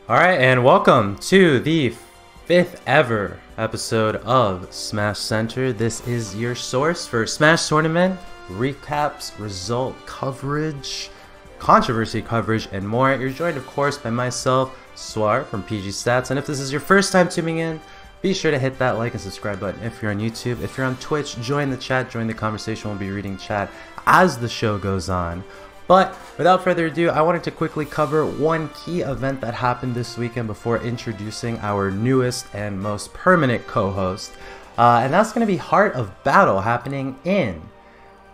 Alright, and welcome to the 5th ever episode of SmashCenter. This is your source for Smash Tournament, recaps, result coverage, controversy coverage, and more. You're joined, of course, by myself, Suar from PGstats. And if this is your first time tuning in, be sure to hit that like and subscribe button if you're on YouTube. If you're on Twitch, join the chat, join the conversation. We'll be reading chat as the show goes on. But without further ado, I wanted to quickly cover one key event that happened this weekend before introducing our newest and most permanent co-host. And that's going to be Heart of Battle happening in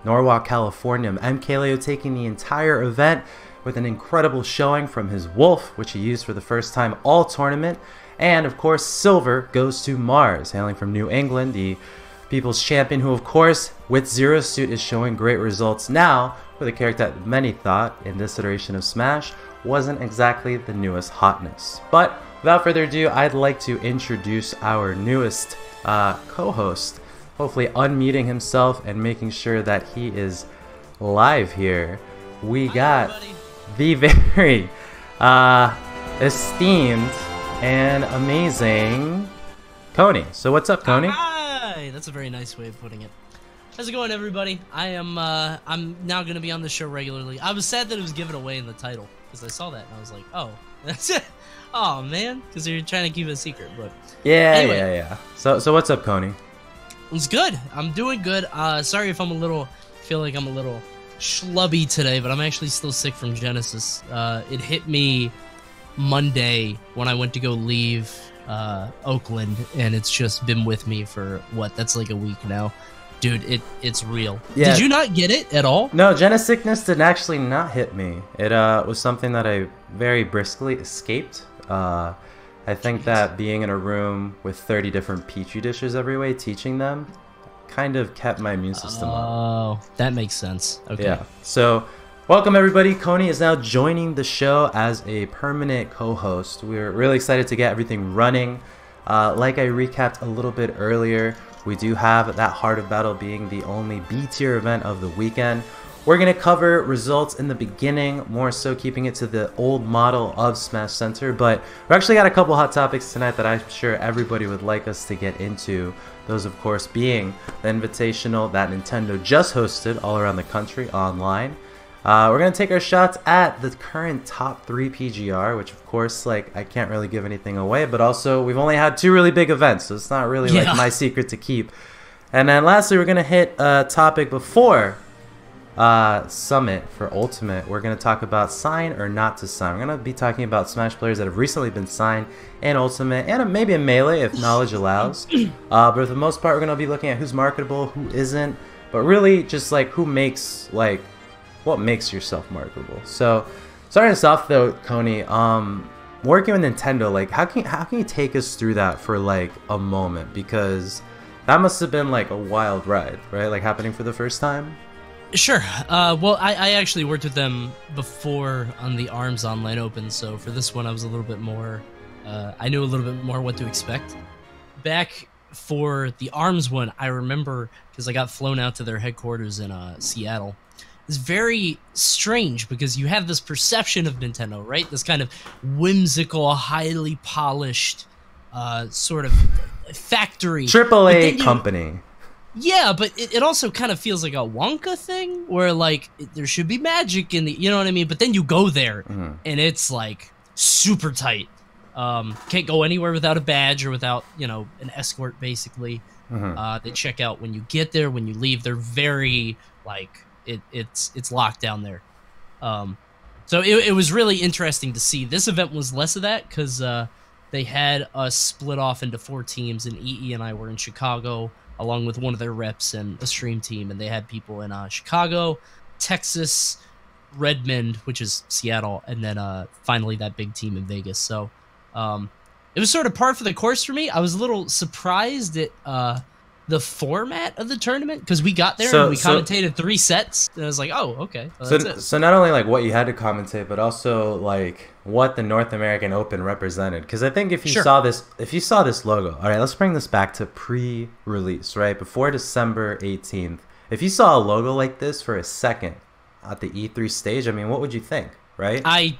Norwalk, California. MKLeo taking the entire event with an incredible showing from his Wolf, which he used for the first time all tournament. And of course, silver goes to Mars, hailing from New England, the People's Champion, who of course, with Zero Suit, is showing great results now with a character that many thought in this iteration of Smash wasn't exactly the newest hotness. But without further ado, I'd like to introduce our newest co-host, hopefully unmuting himself and making sure that he is live here. We got the very esteemed and amazing Coney. So what's up, Coney? Hi! That's a very nice way of putting it. How's it going, everybody? I'm now gonna be on the show regularly. I was sad that it was given away in the title because I saw that and I was like, oh, that's it. Oh man, because you're trying to keep it a secret. But yeah, anyway. yeah. So what's up, Coney? It's good. I'm doing good. Sorry if feel like I'm a little schlubby today, but I'm actually still sick from Genesis. It hit me Monday when I went to go leave Oakland, and it's just been with me for that's like a week now. Dude, it's real. Yeah. Did you not get it at all? No, Genesis sickness did actually not hit me. It was something that I very briskly escaped. I think that being in a room with 30 different petri dishes every way, teaching them, kind of kept my immune system up. Oh, that makes sense. Okay. Yeah. So, welcome everybody. Coney is now joining the show as a permanent co-host. We're really excited to get everything running. Like I recapped a little bit earlier, we do have that Heart of Battle being the only B-tier event of the weekend. We're going to cover results in the beginning, more so keeping it to the old model of SmashCenter, but we actually got a couple hot topics tonight that I'm sure everybody would like us to get into. Those, of course, being the Invitational that Nintendo just hosted all around the country online. We're going to take our shots at the current top 3 PGR, which of course, like, I can't really give anything away, but also we've only had 2 really big events, so it's not really like my secret to keep. And then lastly, we're going to hit a topic before Summit for Ultimate. We're going to talk about sign or not to sign. We're going to be talking about Smash players that have recently been signed in Ultimate and maybe in Melee if knowledge allows. But for the most part, we're going to be looking at who's marketable, who isn't, but really just like who makes like what makes yourself marketable. So starting us off though, Coney, working with Nintendo, like how can you take us through that for like a moment, because that must have been like a wild ride, right? Like happening for the first time. Sure. Well, I actually worked with them before on the ARMS Online Open, so for this one I was a little bit more I knew a little bit more what to expect. Back for the ARMS one, I remember because I got flown out to their headquarters in Seattle. It's very strange because you have this perception of Nintendo, right? This kind of whimsical, highly polished sort of factory. AAA company. Yeah, but it also kind of feels like a Wonka thing where, like, there should be magic in the... You know what I mean? But then you go there, and it's, like, super tight. Can't go anywhere without a badge or without, you know, an escort, basically. They check out when you get there, when you leave. They're very, like... It's locked down there. So it was really interesting to see. This event was less of that because they had us split off into 4 teams, and EE and I were in Chicago along with one of their reps and a stream team, and they had people in Chicago, Texas, Redmond, which is Seattle, and then finally that big team in Vegas. So it was sort of par for the course for me. I was a little surprised at the format of the tournament because we got there and we commentated 3 sets, and I was like, oh, okay. Well, that's it. So not only like what you had to commentate, but also like what the North American Open represented. Because I think if you saw this logo, all right, let's bring this back to pre-release, right before December 18th. If you saw a logo like this for a second at the E3 stage, I mean, what would you think, right? I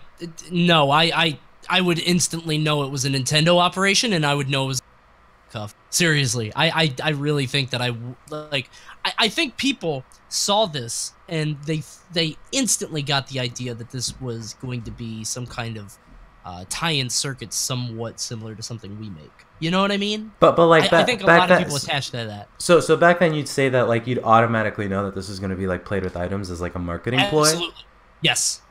I would instantly know it was a Nintendo operation, and I would know it was cuff. Seriously, I really think that I think people saw this and they instantly got the idea that this was going to be some kind of tie-in circuit somewhat similar to something we make. You know what I mean? But like I think a lot of people attach to that. So back then you'd say that like you'd automatically know that this is going to be like played with items as like a marketing ploy? Absolutely. Yes.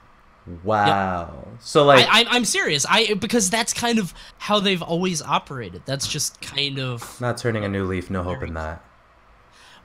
Wow. Yep. So like I'm serious. Because that's kind of how they've always operated. That's just kind of not turning a new leaf, no hope in that.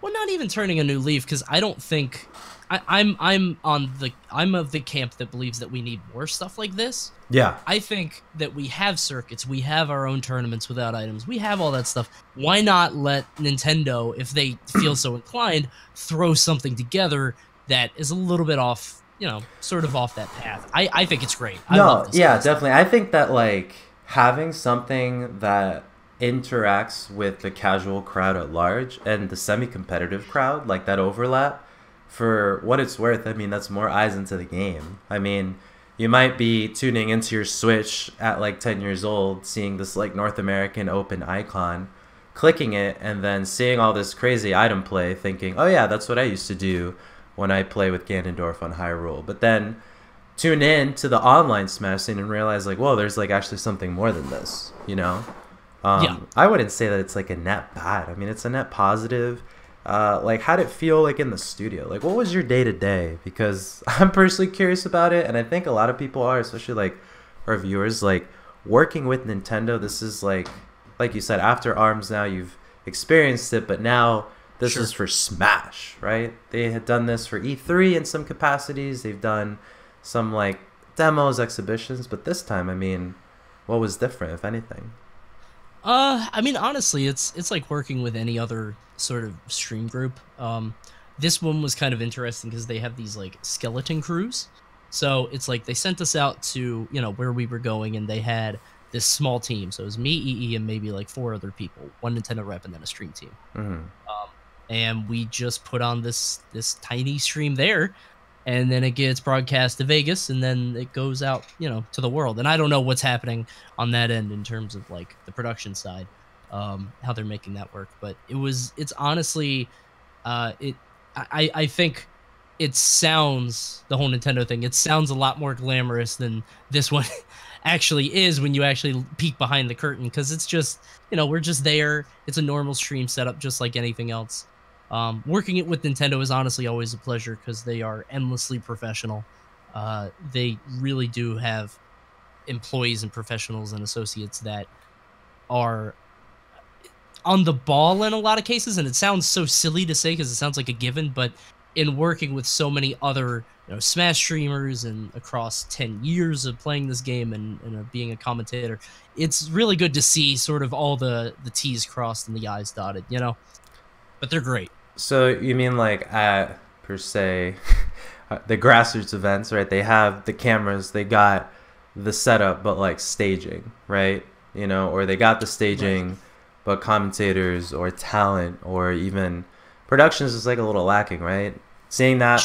Well, not even turning a new leaf, because I don't think I'm of the camp that believes that we need more stuff like this. Yeah. I think that we have circuits, we have our own tournaments without items, we have all that stuff. Why not let Nintendo, if they feel so inclined, throw something together that is a little bit off, you know, sort of off that path? I think it's great. I love this yeah, kind of definitely. I think that like having something that interacts with the casual crowd at large and the semi-competitive crowd, like that overlap, for what it's worth, I mean, that's more eyes into the game. I mean, you might be tuning into your Switch at like 10 years old, seeing this like North American open icon, clicking it, and then seeing all this crazy item play, thinking, oh yeah, that's what I used to do when I play with Ganondorf on Hyrule. But then tune in to the online Smash scene and realize like, whoa, there's like actually something more than this, you know? Yeah. I wouldn't say that it's like a net bad. I mean, it's a net positive. Like, how'd it feel like in the studio? Like, what was your day to day? Because I'm personally curious about it, and I think a lot of people are, especially like our viewers. Like, working with Nintendo, this is like you said, after ARMS. Now you've experienced it, but now this is for Smash, right? They had done this for E3 in some capacities. They've done some like demos, exhibitions, but this time, I mean, what was different, if anything? I mean, honestly, it's like working with any other sort of stream group. This one was kind of interesting because they have these like skeleton crews. So it's like they sent us out to, you know, where we were going, and they had this small team. So it was me, EE, and maybe like 4 other people, 1 Nintendo rep, and then a stream team. Mm-hmm. And we just put on this tiny stream there, and then it gets broadcast to Vegas, and then it goes out, you know, to the world. And I don't know what's happening on that end in terms of like the production side, how they're making that work. But it's honestly, I think it sounds, the whole Nintendo thing, it sounds a lot more glamorous than this one actually is when you actually peek behind the curtain, because it's just, you know, we're just there. It's a normal stream setup, just like anything else. Working it with Nintendo is honestly always a pleasure because they are endlessly professional. They really do have employees and professionals and associates that are on the ball in a lot of cases, and it sounds so silly to say because it sounds like a given, but in working with so many other, you know, Smash streamers and across 10 years of playing this game and being a commentator, it's really good to see sort of all the T's crossed and the I's dotted, you know? But they're great. So you mean like at, per se, the grassroots events, right? They have the cameras, they got the setup, but like staging, right? You know, or they got the staging, right, but commentators or talent or even productions is like a little lacking, right? Seeing that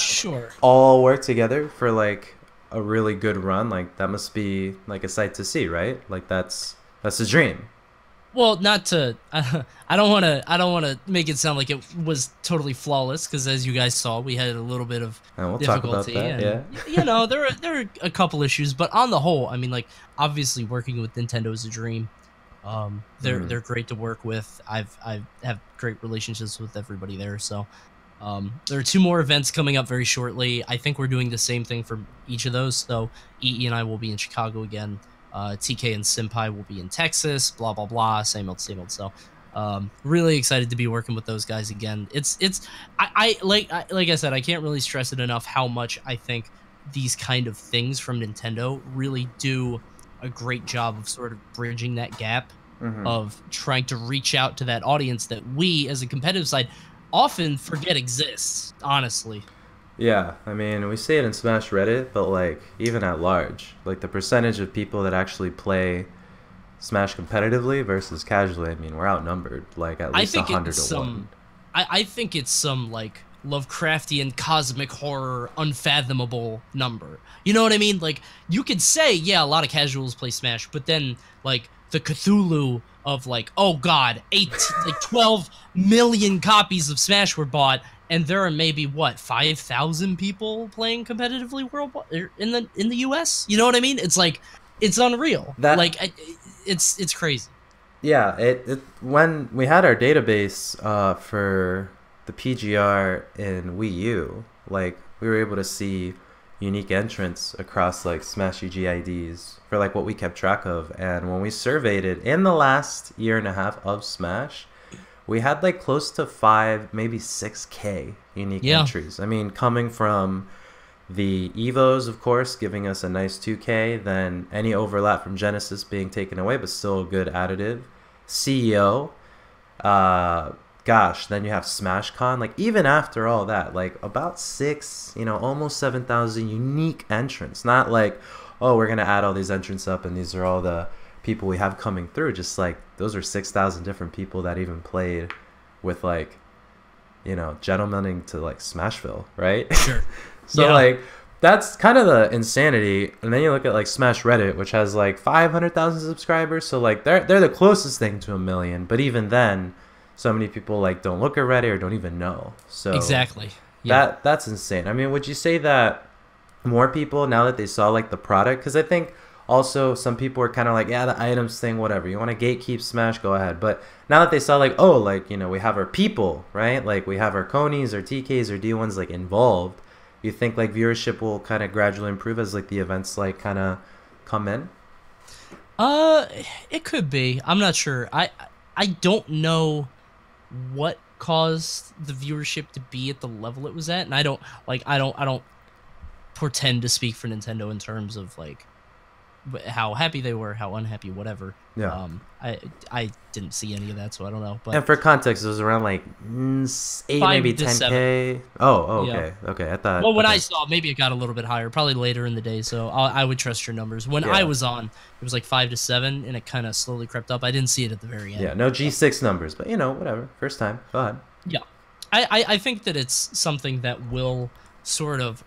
all work together for like a really good run, like that must be like a sight to see, right? Like that's a dream. Well, not to, I don't want to make it sound like it was totally flawless, because as you guys saw, we had a little bit of difficulty. Talk about that, and, yeah. You know, there are a couple issues, but on the whole, I mean, like, obviously working with Nintendo is a dream. They're great to work with. I have great relationships with everybody there. So there are 2 more events coming up very shortly. I think we're doing the same thing for each of those. So EE and I will be in Chicago again. TK and Senpai will be in Texas, blah, blah, blah, same old. So, really excited to be working with those guys again. Like I said, I can't really stress it enough how much I think these kind of things from Nintendo really do a great job of sort of bridging that gap of trying to reach out to that audience that we, as a competitive side, often forget exists, honestly. Yeah, I mean, we see it in Smash Reddit, but like even at large, like the percentage of people that actually play Smash competitively versus casually, I mean, we're outnumbered like at least 100 to 1. I think it's some like Lovecraftian cosmic horror unfathomable number. You know what I mean? Like, you could say, yeah, a lot of casuals play Smash, but then like the Cthulhu of like, oh god, 12 million copies of Smash were bought, and there are maybe what, 5,000 people playing competitively worldwide in the US. You know what I mean? It's like, it's unreal. It's crazy. Yeah, when we had our database for the PGR in Wii U, like we were able to see unique entrants across like Smash UG IDs for like what we kept track of. And when we surveyed it in the last year and a half of Smash, we had like close to 5, maybe 6K unique entries. I mean, coming from the Evos, of course, giving us a nice 2K, then any overlap from Genesis being taken away, but still a good additive. CEO, gosh, then you have SmashCon. Like, even after all that, like about 6, almost 7,000 unique entrants. Not like, oh, we're gonna add all these entrants up and these are all the people we have coming through. Just like, those are 6,000 different people that even played with like, gentlemening to like Smashville, right? Sure. So like, that's kind of the insanity. And then you look at like Smash Reddit, which has like 500,000 subscribers. So like, they're the closest thing to 1 million. But even then, so many people like don't look at Reddit or don't even know. So exactly. Yeah. That's insane. I mean, would you say that more people, now that they saw like the product, because I think also some people are kind of like, yeah, the items thing, whatever, you want to gatekeep Smash, go ahead. But now that they saw like, oh, like, we have our people, right? Like, we have our Coneys or TKs or D1s like involved. You think like viewership will kind of gradually improve as like the events like kind of come in? It could be. I'm not sure. I don't know what caused the viewership to be at the level it was at, and I don't pretend to speak for Nintendo in terms of like how happy they were, how unhappy, whatever. Yeah. I didn't see any of that, so I don't know. But and for context, it was around like 8, maybe 10K. Oh, okay, yeah. Okay. I thought. Well, when I saw, maybe it got a little bit higher, probably later in the day. So I would trust your numbers. When I was on, it was like 5 to 7, and it kind of slowly crept up. I didn't see it at the very end. Yeah, no G6 numbers, but whatever. First time. Go ahead. Yeah, I think that it's something that will sort of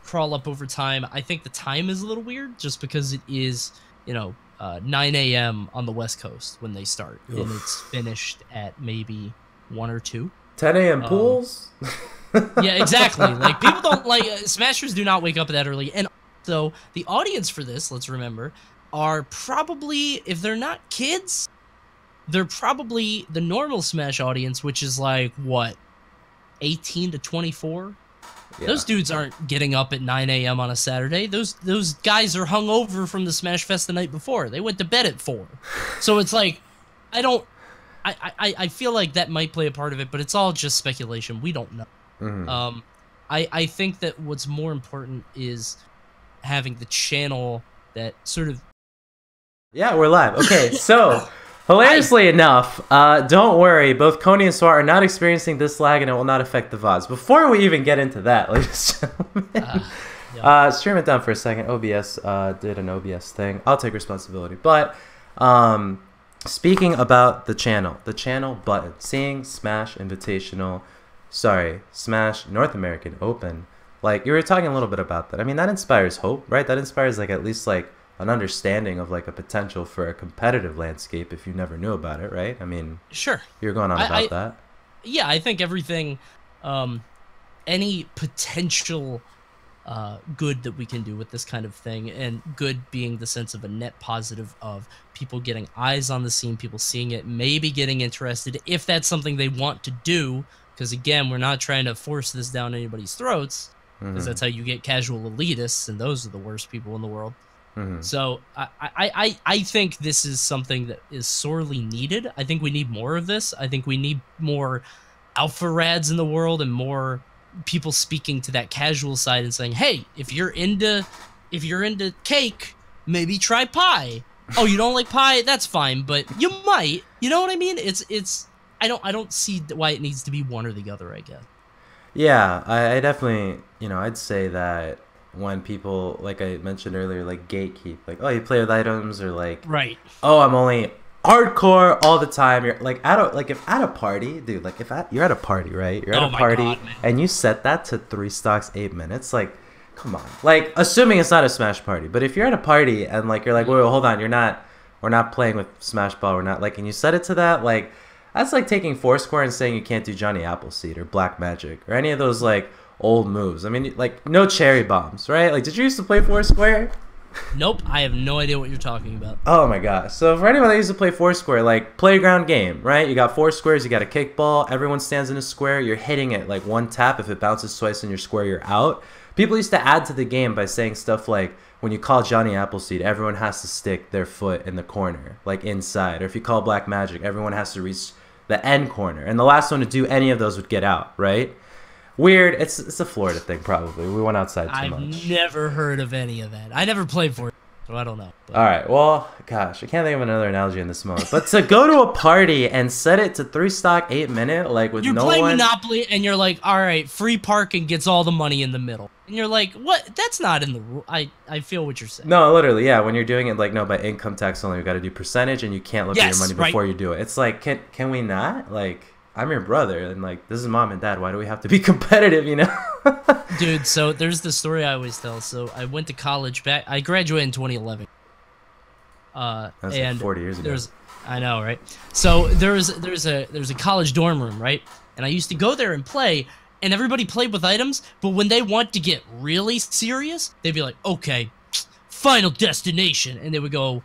crawl up over time. I think the time is a little weird just because it is, 9 a.m. on the West Coast when they start. Oof. And it's finished at maybe 1 or 2. 10 a.m. pools? Yeah, exactly. Like, people don't like Smashers do not wake up that early. And so the audience for this, let's remember, are probably, if they're not kids, they're probably the normal Smash audience, which is like, what, 18 to 24? Yeah. Those dudes aren't getting up at 9 a.m. on a Saturday. Those guys are hungover from the Smash Fest the night before. They went to bed at 4. So it's like, I feel like that might play a part of it, but it's all just speculation. We don't know. Mm-hmm. I think that what's more important is having the channel that sort of... Yeah, we're live. Okay, so... Hilariously enough, don't worry, both Coney and suar are not experiencing this lag and it will not affect the VODs. Before we even get into that, ladies and gentlemen, stream it down for a second. OBS did an OBS thing. I'll take responsibility. But speaking about the channel button, seeing Smash Invitational, Smash North American Open, like you were talking a little bit about that. I mean, that inspires hope, right? That inspires like at least like an understanding of like a potential for a competitive landscape if you never knew about it, right? I mean, sure, you're going on about that. Yeah, I think everything, any potential good that we can do with this kind of thing, and good being the sense of a net positive of people getting eyes on the scene, people seeing it, maybe getting interested if that's something they want to do. Because again, we're not trying to force this down anybody's throats, because that's how you get casual elitists, and those are the worst people in the world. Mm-hmm. So I think this is something that is sorely needed. I think we need more of this. I think we need more alpha rads in the world and more people speaking to that casual side and saying, hey, if you're into cake, maybe try pie. Oh, you don't like pie? That's fine, but you might. You know what I mean? It's I don't see why it needs to be one or the other, I guess. Yeah, I definitely, I'd say that when people, like I mentioned earlier, like gatekeep, like, oh, you play with items, or like, right, oh, I'm only hardcore all the time. You're like if at a party, dude. Like you're at a party, right? You're at a party, God, and you set that to 3 stocks 8 minutes. Like, come on. Like, assuming it's not a Smash party, but if you're at a party and like you're like, wait, hold on, we're not playing with Smash Ball. We're not like, and you set it to that, like. That's like taking Foursquare and saying you can't do Johnny Appleseed or Black Magic or any of those like old moves. I mean, like no cherry bombs, right? Like, did you used to play Foursquare? Nope, I have no idea what you're talking about. Oh my gosh. So for anyone that used to play Foursquare, like playground game, right? You got 4 squares, you got a kickball, everyone stands in a square, you're hitting it like one tap. If it bounces twice in your square, you're out. People used to add to the game by saying stuff like, when you call Johnny Appleseed, everyone has to stick their foot in the corner, like inside. Or if you call Black Magic, everyone has to reach the end corner, and the last one to do any of those would get out, right? Weird. It's a Florida thing, probably. We went outside too much. I've never heard of any of that. I never played for it, so I don't know. But. All right. Well, gosh, I can't think of another analogy in this moment. But to go to a party and set it to 3 stock 8 minute, like with no one. You're playing Monopoly, and you're like, all right, free parking gets all the money in the middle. And you're like, what? That's not in the rule. I feel what you're saying. No, literally, yeah. When you're doing it, like, no, by income tax only, we got to do percentage, and you can't look at your money before you do it. It's like, can we not? Like, I'm your brother, and like, this is mom and dad. Why do we have to be competitive? You know? Dude, so there's the story I always tell. So I went to college I graduated in 2011. That's and like 40 years ago. I know, right? So there's a college dorm room, right? And I used to go there and play. And everybody played with items, but when they want to get really serious, they'd be like, okay, Final Destination. And they would go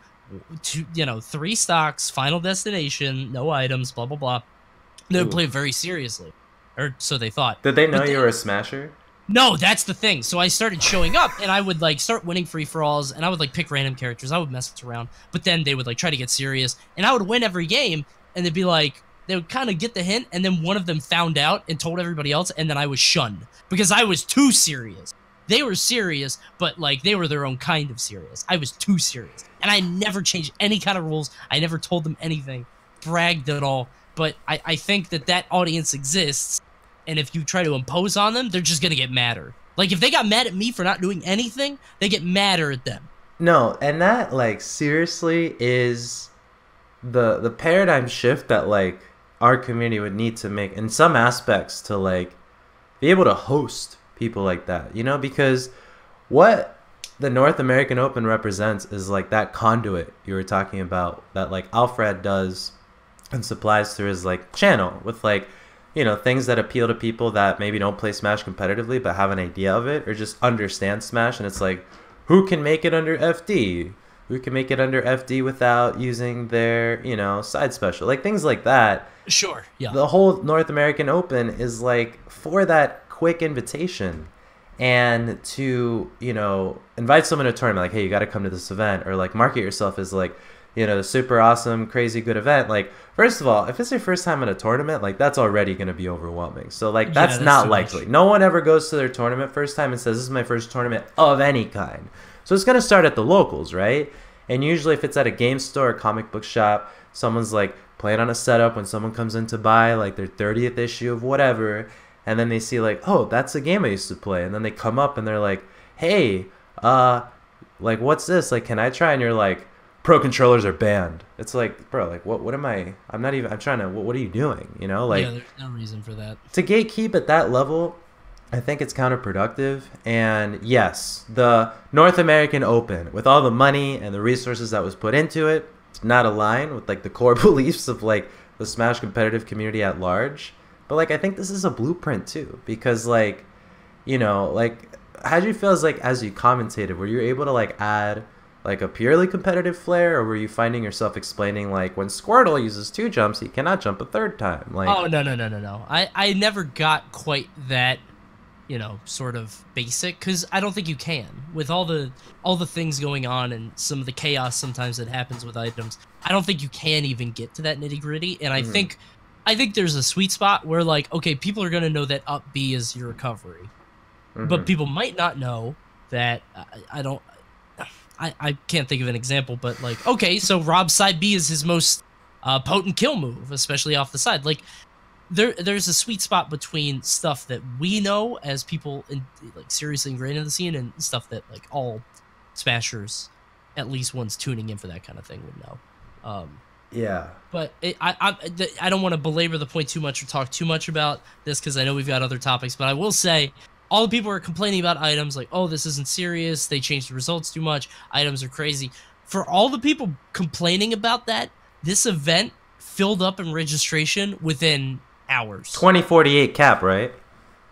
to, 3 stocks, Final Destination, no items, blah, blah, blah. They would play very seriously. Or so they thought. Did they know you were a smasher? No, that's the thing. So I started showing up, and I would, like, start winning free-for-alls, and I would, like, pick random characters. I would mess around. But then they would, like, try to get serious. And I would win every game, and they'd be like, they would kind of get the hint, and then one of them found out and told everybody else, and then I was shunned because I was too serious. They were serious, but like they were their own kind of serious. I was too serious, and I never changed any kind of rules. I never told them anything, bragged at all. But I think that audience exists, and if you try to impose on them, they're just gonna get madder. Like if they got mad at me for not doing anything, they get madder at them. No, and that like seriously is the paradigm shift that like our community would need to make in some aspects to like be able to host people like that, you know, because what the North American Open represents is like that conduit you were talking about that like Alfred does and supplies through his like channel with like, you know, things that appeal to people that maybe don't play Smash competitively but have an idea of it or just understand Smash. And it's like, who can make it under FD? Who can make it under FD without using their, you know, side special? Like things like that. Sure, yeah. The whole North American Open is like for that quick invitation and to, you know, invite someone to a tournament. Like, hey, you got to come to this event, or like market yourself as like, you know, super awesome, crazy good event. Like, first of all, if it's your first time at a tournament, like that's already going to be overwhelming. So like that's not likely. Much. No one ever goes to their tournament first time and says, this is my first tournament of any kind. So it's going to start at the locals, right? And usually if it's at a game store or comic book shop, someone's like playing on a setup when someone comes in to buy like their 30th issue of whatever. And then they see like, oh, that's a game I used to play. And then they come up and they're like, hey, like, what's this? Like, can I try? And you're like, pro controllers are banned. It's like, bro, like, what am I? I'm trying to, what are you doing? You know, like. Yeah, there's no reason for that. To gatekeep at that level, I think it's counterproductive. And yes, the North American Open, with all the money and the resources that was put into it, it's not aligned with like the core beliefs of like the Smash competitive community at large. But like I think this is a blueprint too, because like, you know, like how do you feel as you commentated? Were you able to like add like a purely competitive flair, or were you finding yourself explaining like when Squirtle uses 2 jumps, he cannot jump a 3rd time? Like, oh no. I never got quite that, you know, sort of basic, because I don't think you can with all the things going on and some of the chaos sometimes that happens with items. I don't think you can even get to that nitty gritty, and I think there's a sweet spot where like, okay, people are gonna know that up B is your recovery, but people might not know that. I can't think of an example, but like, okay, so Rob's side B is his most potent kill move, especially off the side. Like, there's a sweet spot between stuff that we know as people like seriously ingrained in the scene and stuff that like all smashers, at least ones tuning in for that kind of thing, would know. Yeah. But I don't want to belabor the point too much or talk too much about this because I know we've got other topics. But I will say, all the people are complaining about items like, oh, this isn't serious. They changed the results too much. Items are crazy. For all the people complaining about that, this event filled up in registration within hours. 2048 cap, right?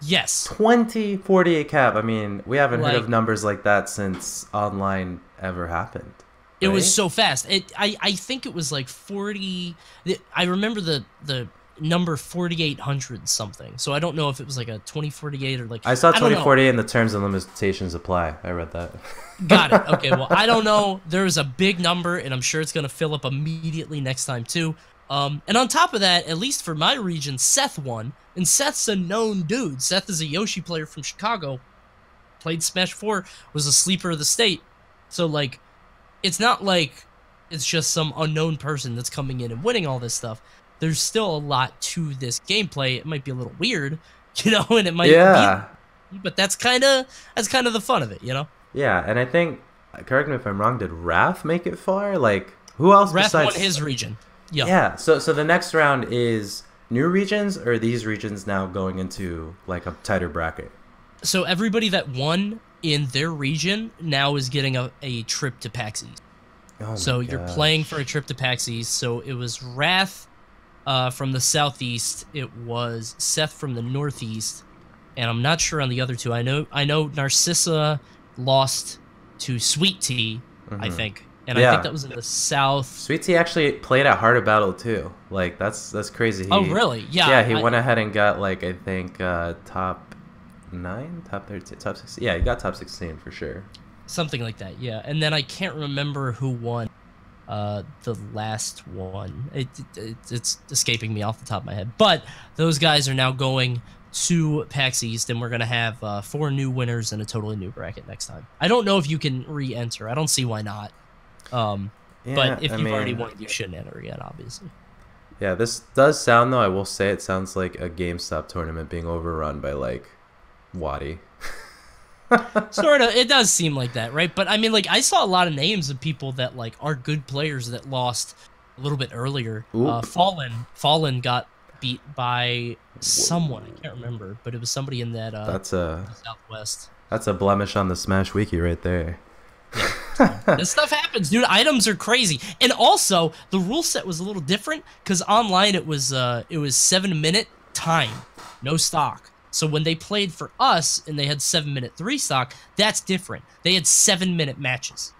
Yes. 2048 cap. I mean, we haven't heard of numbers like that since online ever happened. It was so fast. I think it was like 40. I remember the number 4,800 something. So I don't know if it was like a 2048 or like. I saw 2048 and the terms and limitations apply. I read that. Got it. Okay. Well, I don't know. There was a big number, and I'm sure it's gonna fill up immediately next time too. And on top of that, at least for my region, Seth won, and Seth's a known dude. Seth is a Yoshi player from Chicago. Played Smash 4, was a sleeper of the state. So like. It's not like it's just some unknown person that's coming in and winning all this stuff. There's still a lot to this gameplay. It might be a little weird, and it might be, but that's kind of the fun of it, Yeah, and I think, correct me if I'm wrong, did Wrath make it far? Like, who else Wrath besides... won his region. Yeah, so the next round is new regions, or are these regions now going into, like, a tighter bracket? So everybody that won in their region now is getting a trip to PAX East. So you're playing for a trip to PAX East. So it was Wrath from the southeast. It was Seth from the northeast, and I'm not sure on the other two. I know Narcissa lost to Sweet Tea, I think, and I think that was in the south. Sweet Tea actually played at Heart of Battle too. Like that's crazy. Oh really? Yeah. Yeah, he went ahead and got like I think top 9, top 13, top 16. Yeah, he got top 16 for sure. Something like that, yeah. And then I can't remember who won the last one. It's escaping me off the top of my head. But those guys are now going to PAX East, and we're going to have 4 new winners and a totally new bracket next time. I don't know if you can re-enter. I don't see why not. But if you've already won, you shouldn't enter again, obviously. Yeah, this does sound, though, I will say, it sounds like a GameStop tournament being overrun by, like, Waddy. Sort of. It does seem like that, right? But I mean, like, I saw a lot of names of people that like are good players that lost a little bit earlier. Fallen got beat by someone. I can't remember, but it was somebody in that Southwest. That's a blemish on the Smash Wiki right there. Yeah. This stuff happens, dude. Items are crazy, and also the rule set was a little different because online it was 7-minute time, no stock. So when they played for us and they had 7-minute 3 stock, that's different. They had 7-minute matches.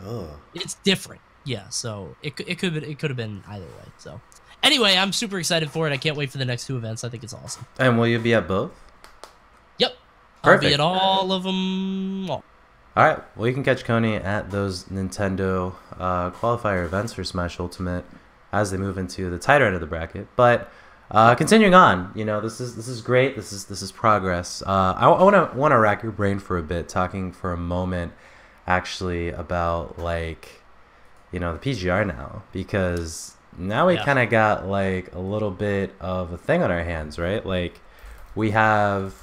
Oh, it's different. Yeah. So it could have been either way. So anyway, I'm super excited for it. I can't wait for the next 2 events. I think it's awesome. And will you be at both? Yep. Perfect. I'll be at all of them. All right. Well, you can catch Coney at those Nintendo qualifier events for Smash Ultimate as they move into the tighter end of the bracket. But continuing on, this is great. This is progress. I want to rack your brain for a bit, talking for a moment, actually about like, the PGR now, because now we kind of got like a little bit of a thing on our hands, right? Like we have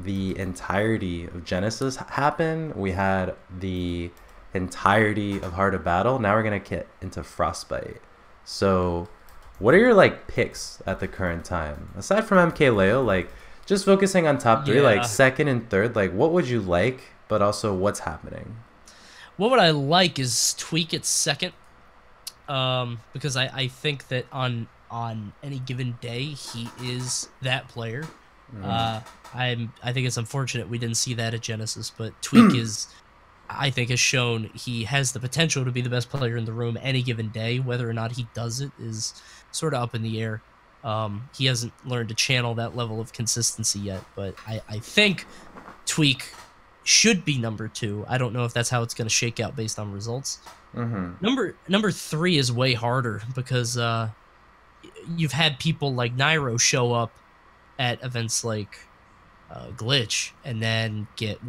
the entirety of Genesis happen. We had the entirety of Heart of Battle. Now we're gonna get into Frostbite. So what are your like picks at the current time? Aside from MKLeo, like just focusing on top 3, like second and third, like what would you like, but also what's happening? What would I like is Tweak at second, because I think that on any given day he is that player. I think it's unfortunate we didn't see that at Genesis, but Tweak I think has shown he has the potential to be the best player in the room any given day. Whether or not he does it is sort of up in the air. He hasn't learned to channel that level of consistency yet, but I think Tweak should be number 2. I don't know if that's how it's going to shake out based on results. Number 3 is way harder because you've had people like Nairo show up at events like Glitch and then get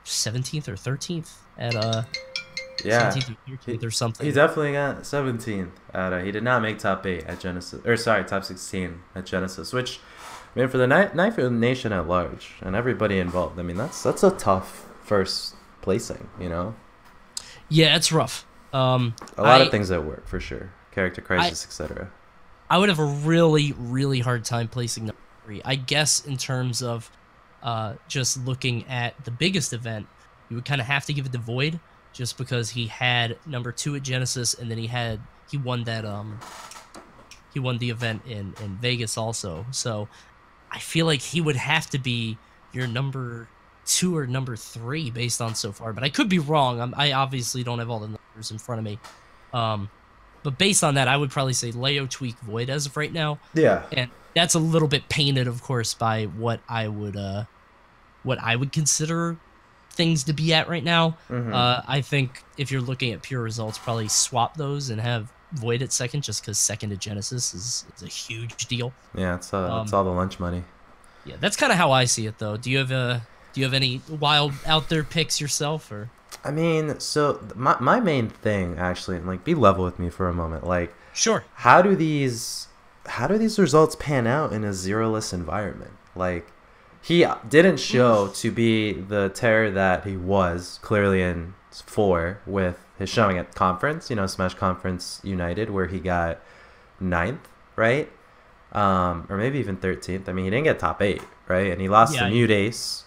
17th or 13th at 17th or 13th or something. He definitely got 17th at he did not make top 8 at Genesis, or sorry, top 16 at Genesis, which I mean for the Nation at large and everybody involved, I mean that's a tough first placing, Yeah, it's rough. A lot of things at work for sure. Character Crisis, etc. I would have a really, really hard time placing number 3. I guess in terms of just looking at the biggest event, you would kind of have to give it to Void, just because he had number 2 at Genesis, and then he won the event in Vegas also. So I feel like he would have to be your number 2 or number 3 based on so far, but I could be wrong. I obviously don't have all the numbers in front of me. But based on that, I would probably say Leo, Tweak, Void as of right now. Yeah. And that's a little bit painted, of course, by what I would consider things to be at right now. I think if you're looking at pure results, probably swap those and have Void at second, just because second to Genesis is a huge deal. Yeah, it's all the lunch money. Yeah, that's kind of how I see it, though. Do you have any wild out there picks yourself, or? I mean, so my main thing, actually, and like, be level with me for a moment. Like, sure. How do these results pan out in a zero-less environment? Like, he didn't show to be the terror that he was clearly in 4 with his showing at conference, Smash Conference United, where he got 9th, right? Or maybe even 13th. I mean, he didn't get top 8, right? And he lost to Mudace.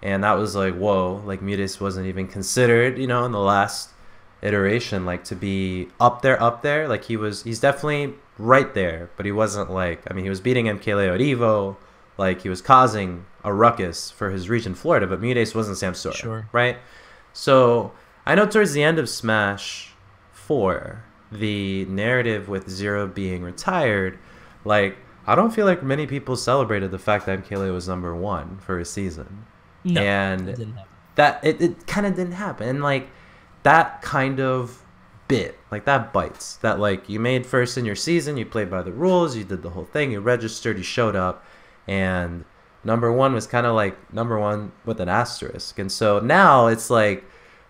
And that was like, whoa, like Mudace wasn't even considered, in the last iteration, like, to be up there. Like, he's definitely right there, but he wasn't like, I mean, he was beating MKLeo at Evo, like, he was causing a ruckus for his region, Florida, but Mudace wasn't Samsora, sure, right? So I know towards the end of Smash 4, the narrative with Zero being retired, like, I don't feel like many people celebrated the fact that MKLeo was number 1 for his season. No, and it didn't happen. it kind of didn't happen. And like, that kind of bit, like, that bites. That, like, you made first in your season, you played by the rules, you did the whole thing, you registered, you showed up, and number 1 was kind of like number 1 with an asterisk. And so now it's like,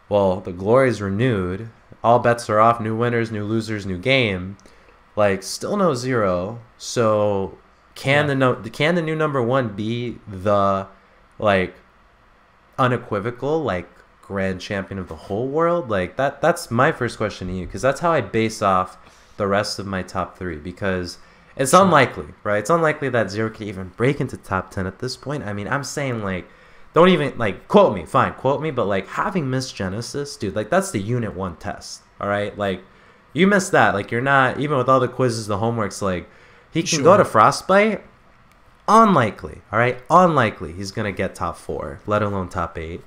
well, the glory is renewed, all bets are off, new winners, new losers, new game. Like, still no Zero. So can the new number 1 be the, like, unequivocal, like, grand champion of the whole world? Like, that's my first question to you, because that's how I base off the rest of my top 3, because it's unlikely, right? It's unlikely that Zero can even break into top 10 at this point. I mean, I'm saying, like, don't even, like, quote me, but, like, having missed Genesis, dude, like, that's the unit 1 test, all right? Like, you missed that, like, you're not, even with all the quizzes, the homeworks, like, he can go to Frostbite. Unlikely, all right? Unlikely he's going to get top 4, let alone top 8.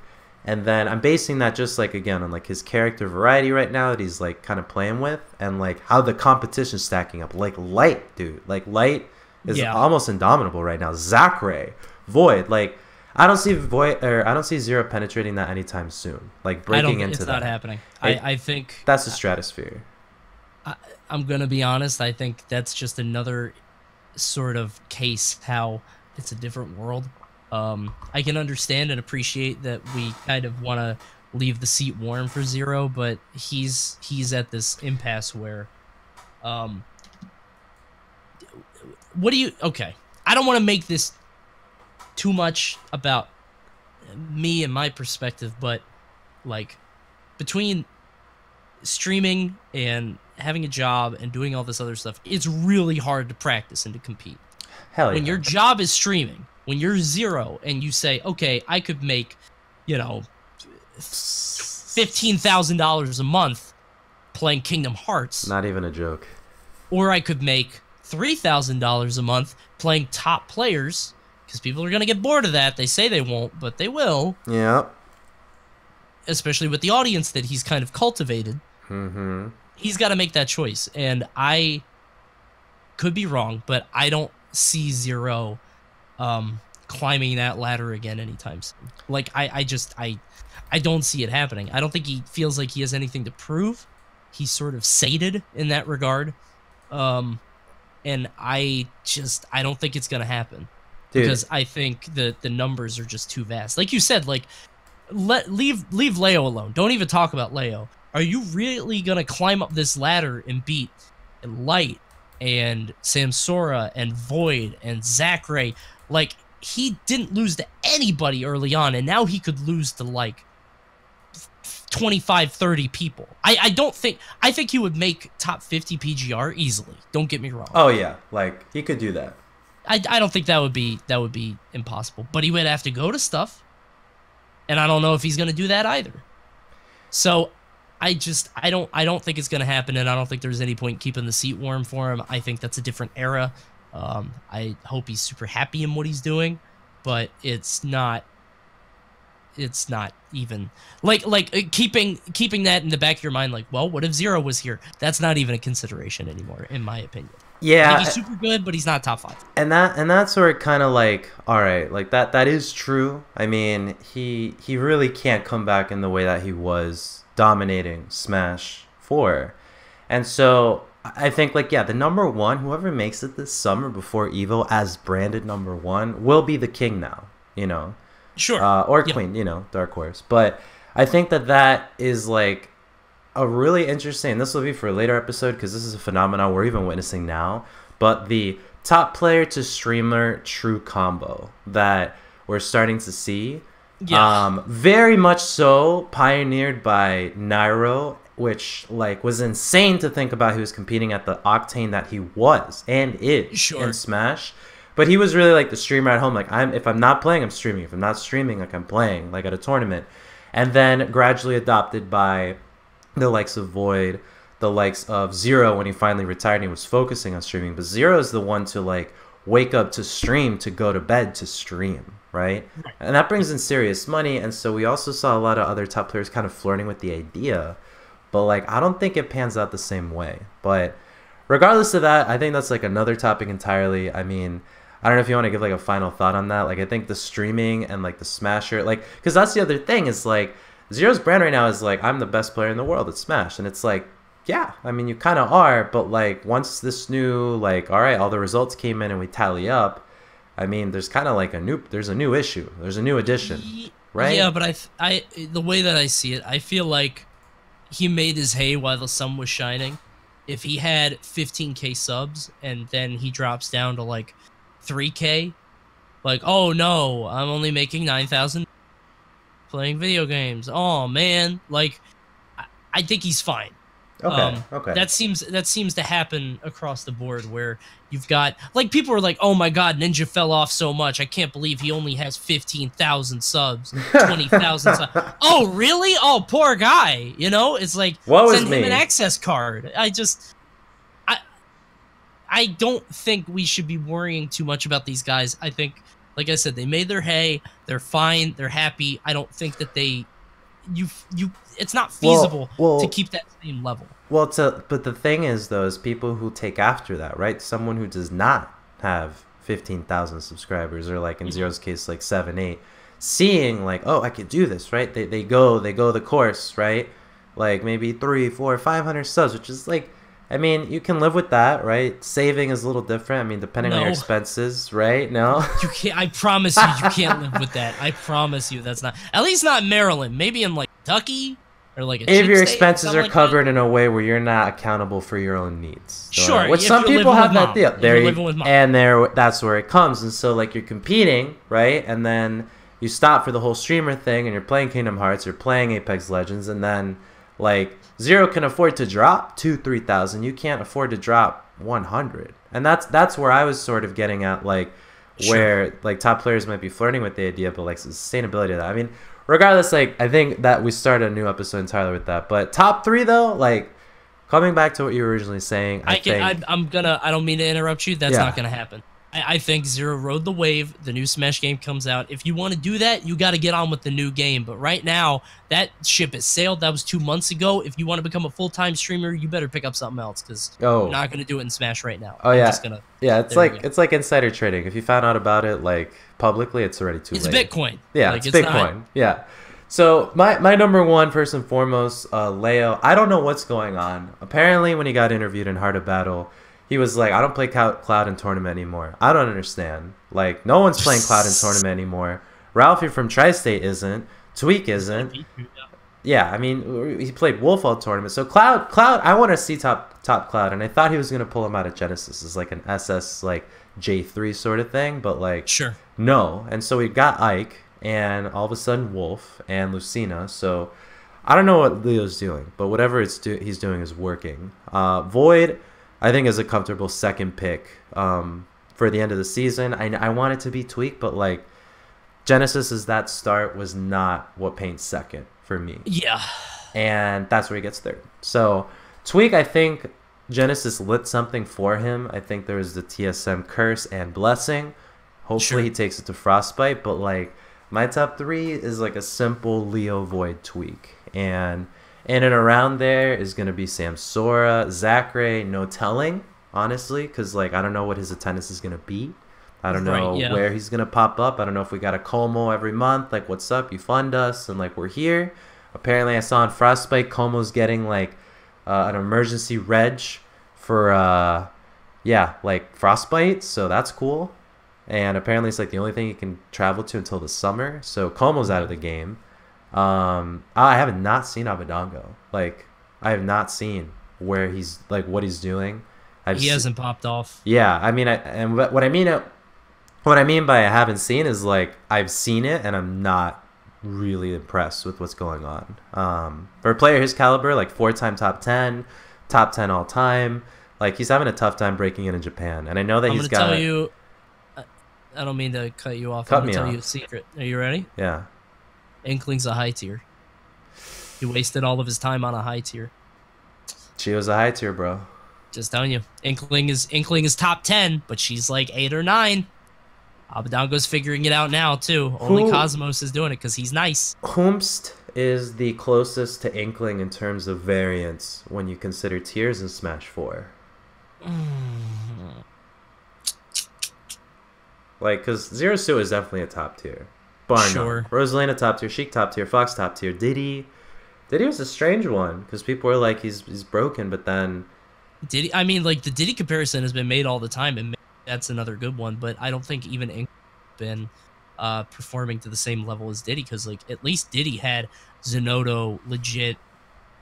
And then I'm basing that just, like, again, on, like, his character variety right now that he's, like, kind of playing with, and, like, how the competition's stacking up. Like, Light, dude. Like, Light is almost indomitable right now. Zachary, Void, like, I don't see Zero penetrating that anytime soon. Like, breaking into that. It's not happening. I think that's the stratosphere. I'm going to be honest. I think that's just another sort of case how it's a different world. I can understand and appreciate that we kind of want to leave the seat warm for Zero, but he's at this impasse where okay, I don't want to make this too much about me and my perspective, but, like, between streaming and having a job and doing all this other stuff, it's really hard to practice and to compete. Hell yeah. When your job is streaming, when you're Zero and you say, okay, I could make, $15,000 a month playing Kingdom Hearts. Not even a joke. Or I could make $3,000 a month playing top players, because people are going to get bored of that. They say they won't, but they will. Yeah. Especially with the audience that he's kind of cultivated. Mm-hmm. He's got to make that choice. And I could be wrong, but I don't see Zero climbing that ladder again anytime soon. Like, I don't see it happening. I don't think he feels like he has anything to prove. He's sort of sated in that regard. And I don't think it's going to happen. Dude. Because I think the numbers are just too vast. Like you said, like, leave Leo alone. Don't even talk about Leo. Are you really going to climb up this ladder and beat Light and Samsora and Void and Zachary? Like, he didn't lose to anybody early on, and now he could lose to, like, 25, 30 people. I think he would make top 50 PGR easily. Don't get me wrong. Oh yeah, like he could do that. I don't think that would be impossible. But he would have to go to stuff, and I don't know if he's gonna do that either. So I don't think it's gonna happen, and I don't think there's any point keeping the seat warm for him. I think that's a different era. I hope he's super happy in what he's doing, but it's not even like keeping that in the back of your mind, like, well, what if Zero was here? That's not even a consideration anymore, in my opinion. Yeah, I think he's super good, but he's not top 5. And that's where it kind of like, all right, like that is true. I mean, he really can't come back in the way that he was dominating Smash 4. And so I think, like, yeah, the number 1, whoever makes it this summer before Evo as branded number 1 will be the king now, you know. Sure. Or queen, you know, dark horse. But I think that is like a really interesting, this will be for a later episode because this is a phenomenon we're even witnessing now, but the top player to streamer true combo that we're starting to see. Yeah. Very much so pioneered by Nairo, which like was insane to think about. He was competing at the octane that he was and is in Smash. But he was really like the streamer at home. Like, if I'm not playing, I'm streaming. If I'm not streaming, like, I'm playing, like at a tournament. And then gradually adopted by the likes of Void, the likes of Zero when he finally retired and he was focusing on streaming. But Zero is the one to like wake up to stream, to go to bed to stream, right? And that brings in serious money. And so we also saw a lot of other top players kind of flirting with the idea. But like, I don't think it pans out the same way. But regardless of that, I think that's like another topic entirely. I mean, I don't know if you want to give like a final thought on that. Like, I think the streaming and like the Smasher, like, because that's the other thing is like Zero's brand right now is like, I'm the best player in the world at Smash. And it's like, yeah, I mean, you kind of are. But like, once this new, like, all right, all the results came in and we tally up, I mean, there's kind of like there's a new issue. There's a new addition, right? Yeah, but the way that I see it, I feel like he made his hay while the sun was shining. If he had 15K subs and then he drops down to like 3K, like, oh no, I'm only making 9,000 playing video games. Oh man, like, I think he's fine. Okay. That seems to happen across the board where you've got like people are like, oh my god, Ninja fell off so much. I can't believe he only has 15,000 subs, 20,000 subs. Oh really? Oh poor guy. You know, it's like send him an access card. I don't think we should be worrying too much about these guys. I think, like I said, they made their hay. They're fine. They're happy. I don't think that it's not feasible to keep that same level. Well, but the thing is, though, is people who take after that, right? Someone who does not have 15,000 subscribers, or like in Zero's case, like 7, 8, seeing like, oh, I could do this, right? They go the course, right? Like maybe 3, 4, 500 subs, which is like, I mean, you can live with that, right? Saving is a little different. I mean, depending on your expenses, right? No, you can't. I promise you can't live with that. I promise you, that's not. At least not Maryland. Maybe in like Kentucky or like. If your expenses are covered in a way where you're not accountable for your own needs, sure. Which some people have that deal. That's where it comes. And so, like, you're competing, right? And then you stop for the whole streamer thing, and you're playing Kingdom Hearts, you're playing Apex Legends, and then like Zero can afford to drop 3,000. You can't afford to drop 100. And that's where I was sort of getting at, like, where like top players might be flirting with the idea, but like sustainability of that. I mean, regardless, like, I think that we started a new episode entirely with that. But top 3 though, like, coming back to what you were originally saying, I don't mean to interrupt you. That's not gonna happen. I think Zero rode the wave. The new Smash game comes out. If you want to do that, you got to get on with the new game. But right now, that ship has sailed. That was 2 months ago. If you want to become a full-time streamer, you better pick up something else, because you're not going to do it in Smash right now. Oh, yeah. It's like insider trading. If you found out about it like publicly, it's already too late. It's Bitcoin. Yeah, like, it's Bitcoin. Yeah. So my number 1, first and foremost, Leo. I don't know what's going on. Apparently, when he got interviewed in Heart of Battle, he was like, I don't play Cloud in tournament anymore. I don't understand. Like, no one's playing Cloud in tournament anymore. Ralphie from Tri-State isn't. Tweak isn't. Yeah, I mean, he played Wolf all tournament. So Cloud, I want to see top Cloud, and I thought he was gonna pull him out of Genesis as like an SS like J3 sort of thing, but like no. And so we got Ike, and all of a sudden Wolf and Lucina. So I don't know what Leo's doing, but whatever he's doing is working. Void, I think, is a comfortable second pick for the end of the season. I want it to be Tweak, but like Genesis' that start was not what paints second for me. Yeah. And that's where he gets third. So Tweak, I think Genesis lit something for him. I think there was the TSM curse and blessing. Hopefully he takes it to Frostbite, but like my top 3 is like a simple Leo Void Tweak. And in and around there is going to be Samsora, Zachary, no telling, honestly, because like I don't know what his attendance is going to be. I don't know where he's going to pop up. I don't know if we got a Como every month. Like, what's up? You fund us, and like we're here. Apparently, I saw on Frostbite, Como's getting like an emergency reg for like Frostbite, so that's cool. And apparently it's like the only thing he can travel to until the summer. So Como's out of the game. I have not seen Abadango. Like, I have not seen where he's like what he's doing. He hasn't popped off. Yeah, I mean, what I mean by I haven't seen is like I've seen it and I'm not really impressed with what's going on. For a player his caliber, like 4-time top 10 all time, like he's having a tough time breaking in Japan. And I know that he's got. Tell you, I don't mean to cut you off. I'm gonna tell you a secret. Are you ready? Yeah. Inkling's a high tier. He wasted all of his time on a high tier. She was a high tier, bro. Just telling you, Inkling is top 10, but she's like 8 or 9. Abadango's figuring it out now too. Only Cosmos is doing it because he's nice. Whomst is the closest to Inkling in terms of variance when you consider tiers in Smash 4? Like, because Zero Suit is definitely a top tier. Bar none. Rosalina top tier, Sheik top tier, Fox top tier. Diddy was a strange one because people were like, he's broken, but then... Diddy, I mean, like, the Diddy comparison has been made all the time, and that's another good one, but I don't think even Ink been performing to the same level as Diddy, because like at least Diddy had Zenodo legit.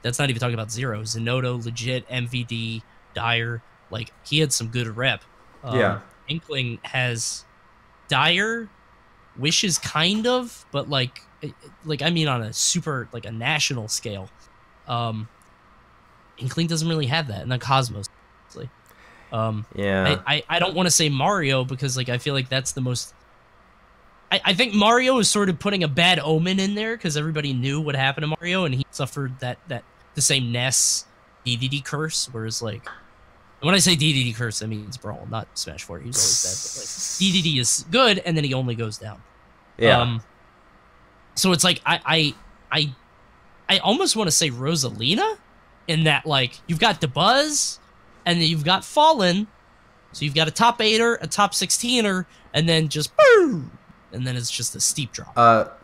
That's not even talking about Zero. Zenodo legit, MVD, Dire. Like he had some good rep. Inkling has Dire, Wishes kind of, but like I mean on a super like a national scale. Inkling doesn't really have that, and then Cosmos. I don't want to say Mario because like I feel like that's the most. I think Mario is sort of putting a bad omen in there because everybody knew what happened to Mario and he suffered that the same Ness DDD curse. Whereas like when I say DDD curse, that means Brawl, not Smash 4. He's always bad, but like DDD is good and then he only goes down. Yeah. So it's like I almost want to say Rosalina in that like you've got DeBuzz. And then you've got Fallen, so you've got a top 8er, a top 16er, and then just boom, and then it's just a steep drop.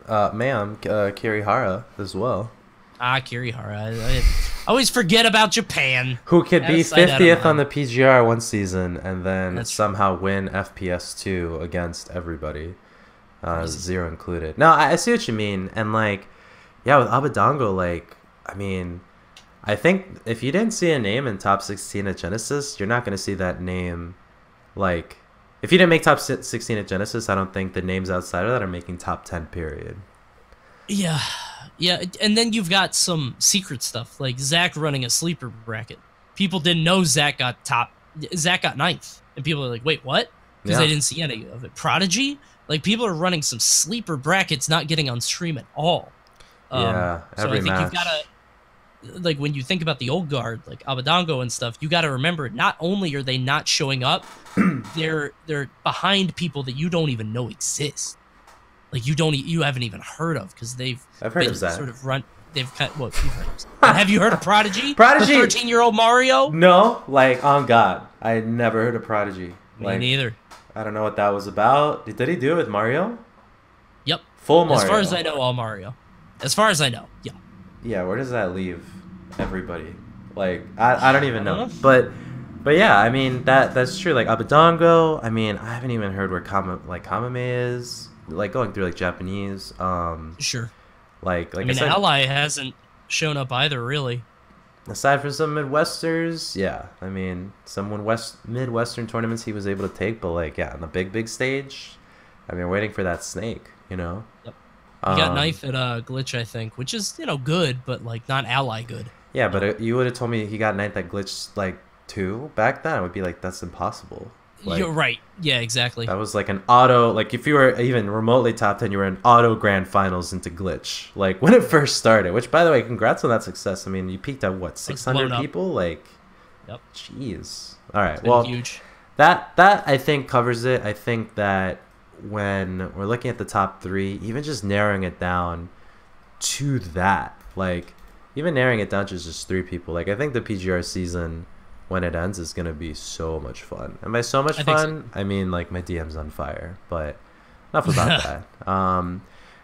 Kirihara as well. Kirihara. I always forget about Japan. Who could be 50th on the PGR one season and then somehow win FPS 2 against everybody, Zero included. No, I see what you mean, and like, yeah, with Abadango, like, I mean. I think if you didn't see a name in top 16 at Genesis, you're not going to see that name. Like, if you didn't make top 16 at Genesis, I don't think the names outside of that are making top 10, period. Yeah. And then you've got some secret stuff, like Zach running a sleeper bracket. People didn't know Zach got 9th. And people are like, wait, what? Because they didn't see any of it. Prodigy? Like, people are running some sleeper brackets not getting on stream at all. Every so I think match. You've got to... Like when you think about the old guard, like Abadango and stuff, you got to remember not only are they not showing up, they're behind people that you don't even know exist. Like you haven't even heard of because I've heard of that. Sort of run. They've cut. Well, you've heard of that. Have you heard of Prodigy? Prodigy, the 13-year-old Mario. No, like on God, I never heard of Prodigy. Me neither. I don't know what that was about. Did he do it with Mario? Yep. Full Mario. As far as I know, all Mario. As far as I know, yeah. Yeah, where does that leave everybody? Like, I don't even know. But yeah, I mean that's true. Like Abadango, I mean I haven't even heard where Kamame is. Like going through like Japanese. Sure. Like I mean, Ally hasn't shown up either, really. Aside from some Midwesters, yeah. I mean, some Midwestern tournaments he was able to take, but like yeah, on the big stage, I mean, we're waiting for that snake, you know. Yep. He got knife at Glitch, I think, which is, good, but like not ally good. Yeah, but you would have told me he got ninth at Glitch like 2 back then. I would be like, that's impossible. Like, You're right. Yeah, exactly. that was like an auto, like if you were even remotely top 10, you were in auto grand finals into Glitch. Like when it first started, which by the way, congrats on that success. I mean, you peaked at what, 600 people? Like, yep. Jeez. All right. Well, huge. That I think covers it. I think that when we're looking at the top 3, even just narrowing it down to that, like even narrowing it down to just 3 people, like I think the PGR season when it ends is gonna be so much fun. And by so much fun, I mean like my DM's on fire. But enough about that.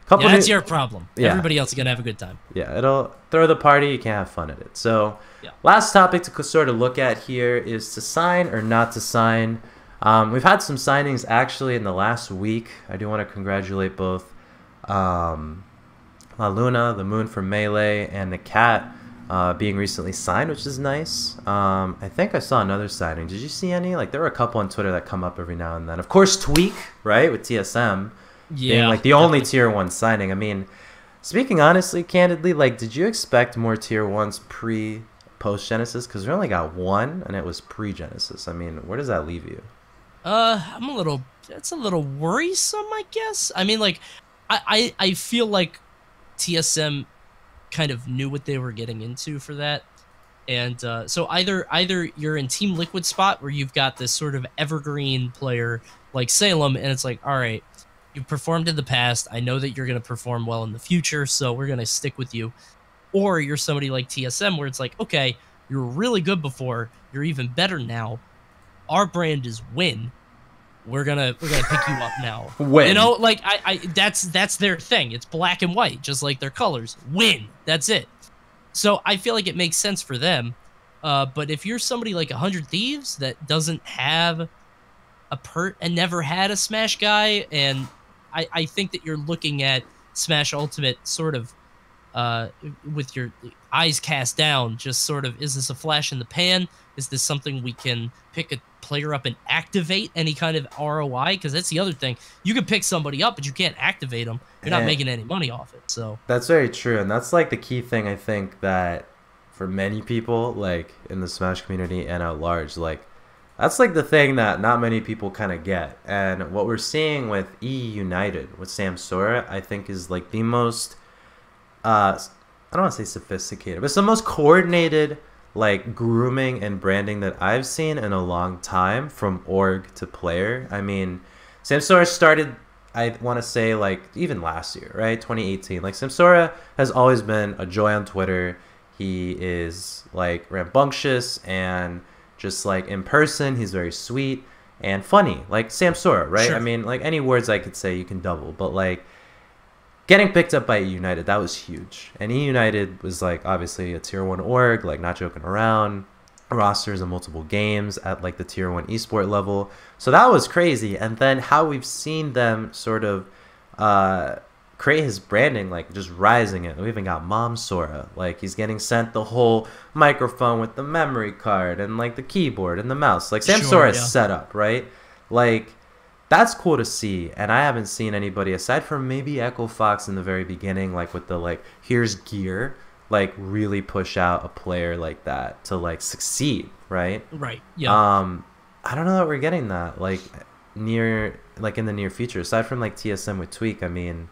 That's your problem. Yeah. Everybody else is gonna have a good time. Yeah, it'll throw the party. You can't have fun at it. So, last topic to sort of look at here is to sign or not to sign. We've had some signings actually in the last week. I do want to congratulate both La Luna, the Moon from Melee, and the Cat being recently signed, which is nice. I think I saw another signing. Did you see any? Like there were a couple on Twitter that come up every now and then. Of course, Tweak, right, with TSM. Yeah, being like the only tier 1 signing. I mean, speaking honestly, candidly, like, did you expect more tier 1s post Genesis? Because we only got 1, and it was pre Genesis. I mean, where does that leave you? That's a little worrisome, I guess. I mean, like, I feel like TSM kind of knew what they were getting into for that. And so either you're in Team Liquid spot where you've got this sort of evergreen player like Salem, and it's like, all right, you've performed in the past. I know that you're going to perform well in the future, so we're going to stick with you. Or you're somebody like TSM where it's like, okay, you were really good before. You're even better now. Our brand is win. We're gonna pick you up now. Win. Like that's their thing. It's black and white, just like their colors. Win. That's it. So I feel like it makes sense for them. But if you're somebody like 100 Thieves that doesn't have a pert and never had a Smash guy, and I think that you're looking at Smash Ultimate sort of with your eyes cast down, just sort of, is this a flash in the pan? Is this something we can pick a player up and activate any kind of ROI? Because that's the other thing. You can pick somebody up, but you can't activate them. You're not making any money off it. So that's very true, and that's like the key thing I think that for many people, like in the Smash community and at large, like that's like the thing that not many people kind of get. And what we're seeing with E United with Samsora, I think is like the most I don't want to say sophisticated, but it's the most coordinated like grooming and branding that I've seen in a long time, from org to player. I mean, Samsora started, I want to say, like even last year, right? 2018. Like Samsora has always been a joy on Twitter. He is like rambunctious and just like in person, he's very sweet and funny, like Samsora, right? Sure. I mean, like any words I could say you can double, but like getting picked up by E United, that was huge. And E United was like obviously a tier 1 org, like not joking around, rosters in multiple games at like the tier 1 esport level. So that was crazy. And then how we've seen them sort of create his branding, like just rising it. We even got Mom Sora, like he's getting sent the whole microphone with the memory card and like the keyboard and the mouse. Like Samsora is set up, right? Like that's cool to see. And I haven't seen anybody aside from maybe Echo Fox in the very beginning, like with the like here's gear, like really push out a player like that to like succeed, right? Right. Yeah. I don't know that we're getting that like in the near future, aside from like TSM with Tweak. I mean,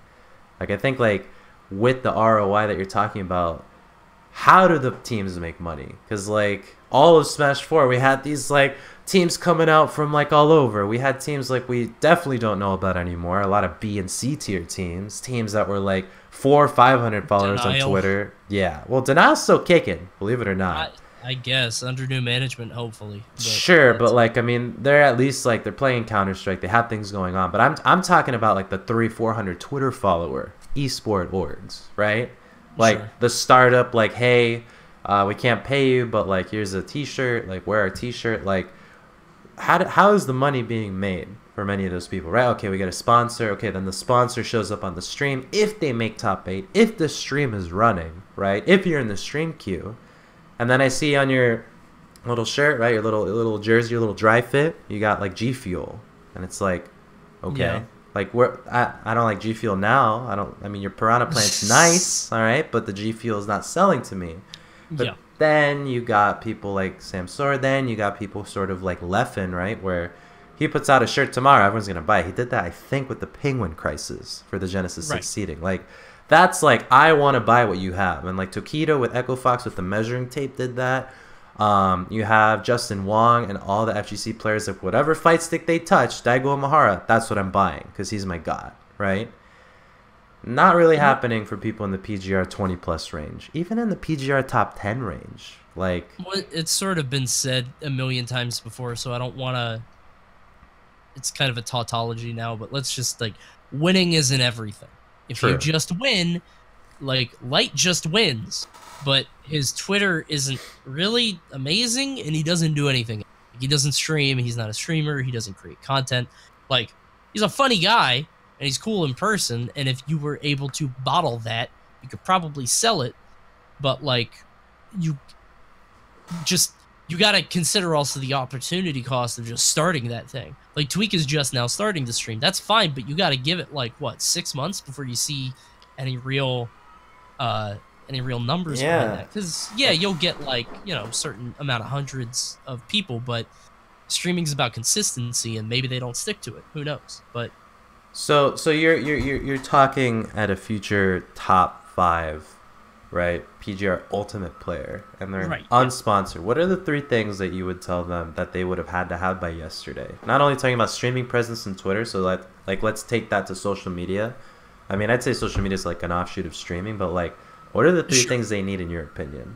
like I think like with the ROI that you're talking about, how do the teams make money? Because like all of Smash 4, we had these like teams coming out from like all over. We had teams like we definitely don't know about anymore. A lot of B and C tier teams that were like 400 or 500 followers on Twitter. Yeah, well, Denial's still kicking, believe it or not. I guess under new management, hopefully. Sure, but like I mean, they're at least like they're playing Counter-Strike. They have things going on. But I'm talking about like the 300-400 Twitter follower esport orgs, right? Like Sure. the startup, like, hey, we can't pay you, but like here's a T-shirt, like wear a T-shirt. Like how is the money being made for many of those people, right? Okay, we get a sponsor. Okay, then the sponsor shows up on the stream if they make top 8, if the stream is running, right? If you're in the stream queue. And then I see on your little shirt, right, your little jersey, your little dry fit, you got like G Fuel, and it's like, okay, Like I don't like G Fuel now. I mean, your Piranha Plant's nice, all right, but the G Fuel is not selling to me. But Yeah. then you got people like Sam Sor. Then you got people sort of like Leffen, right, where he puts out a shirt tomorrow, everyone's gonna buy it. He did that, I think, with the Penguin Crisis for the Genesis 6 seeding. Like, that's like, I want to buy what you have. And like Tokido with Echo Fox with the measuring tape did that. You have Justin Wong and all the FGC players, like whatever fight stick they touch, Daigo Mahara, that's what I'm buying because he's my god, right? Not really happening for people in the PGR 20 plus range, even in the PGR top 10 range. Like, well, it's sort of been said a million times before, so I don't want to. It's kind of a tautology now, but let's just like, winning isn't everything. If you just win, like Light just wins, but his Twitter isn't really amazing, and he doesn't do anything. He doesn't stream. He's not a streamer. He doesn't create content. Like, he's a funny guy. And he's cool in person, and if you were able to bottle that, you could probably sell it. But like, you gotta consider also the opportunity cost of just starting that thing. Like, Tweak is just now starting to stream. That's fine, but you gotta give it like what, 6 months before you see any real numbers behind that. Because you'll get like, you know, a certain amount of hundreds of people, but streaming's about consistency, and maybe they don't stick to it. Who knows? But So you're talking at a future top 5, right? PGR Ultimate player, and they're unsponsored. What are the 3 things that you would tell them that they would have had to have by yesterday? Not only talking about streaming presence and Twitter, so let's take that to social media. I mean, I'd say social media is like an offshoot of streaming, but like, what are the 3 things they need in your opinion?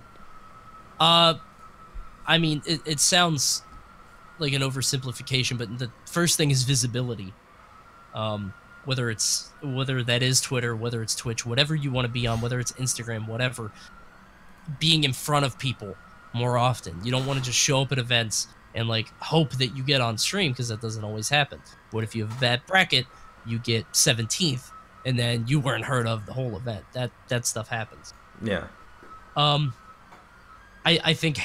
I mean, it sounds like an oversimplification, but the first thing is visibility. Whether that is Twitter, whether it's Twitch, whatever you want to be on, whether it's Instagram, whatever, being in front of people more often. You don't want to just show up at events and like hope that you get on stream, because that doesn't always happen. What if you have a bad bracket, you get 17th, and then you weren't heard of the whole event? That stuff happens. Yeah. I think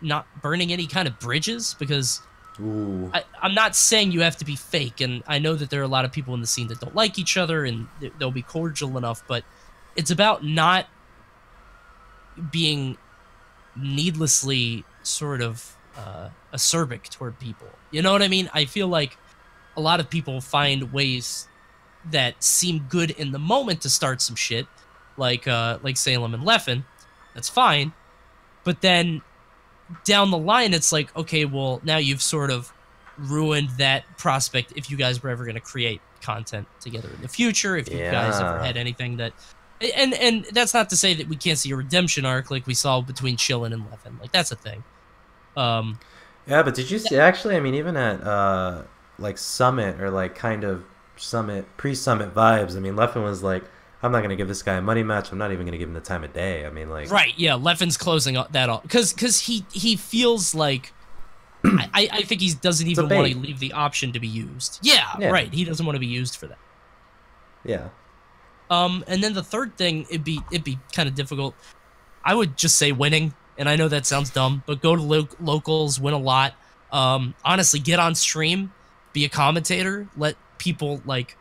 not burning any kind of bridges, because I'm not saying you have to be fake, and I know that there are a lot of people in the scene that don't like each other, and they'll be cordial enough, but it's about not being needlessly sort of acerbic toward people. You know what I mean? I feel like a lot of people find ways that seem good in the moment to start some shit, like Salem and Leffen. That's fine, but then down the line, it's like, okay, well, now you've sort of ruined that prospect if you guys were ever going to create content together in the future, if you guys ever had anything that... And that's not to say that we can't see a redemption arc like we saw between Chillin and Leffen. Like, that's a thing. Yeah, but did you see, actually, I mean, even at, like, Summit, or, like, kind of Summit, pre-Summit vibes, I mean, Leffen was like, I'm not going to give this guy a money match. I'm not even going to give him the time of day. I mean, like... Right, yeah, Leffen's closing that off. Because he feels like... I think he doesn't even want to leave the option to be used. Yeah, right. He doesn't want to be used for that. Yeah. And then the third thing, it'd be kind of difficult. I would just say winning, and I know that sounds dumb, but go to locals, win a lot. Honestly, get on stream, be a commentator, let people, like...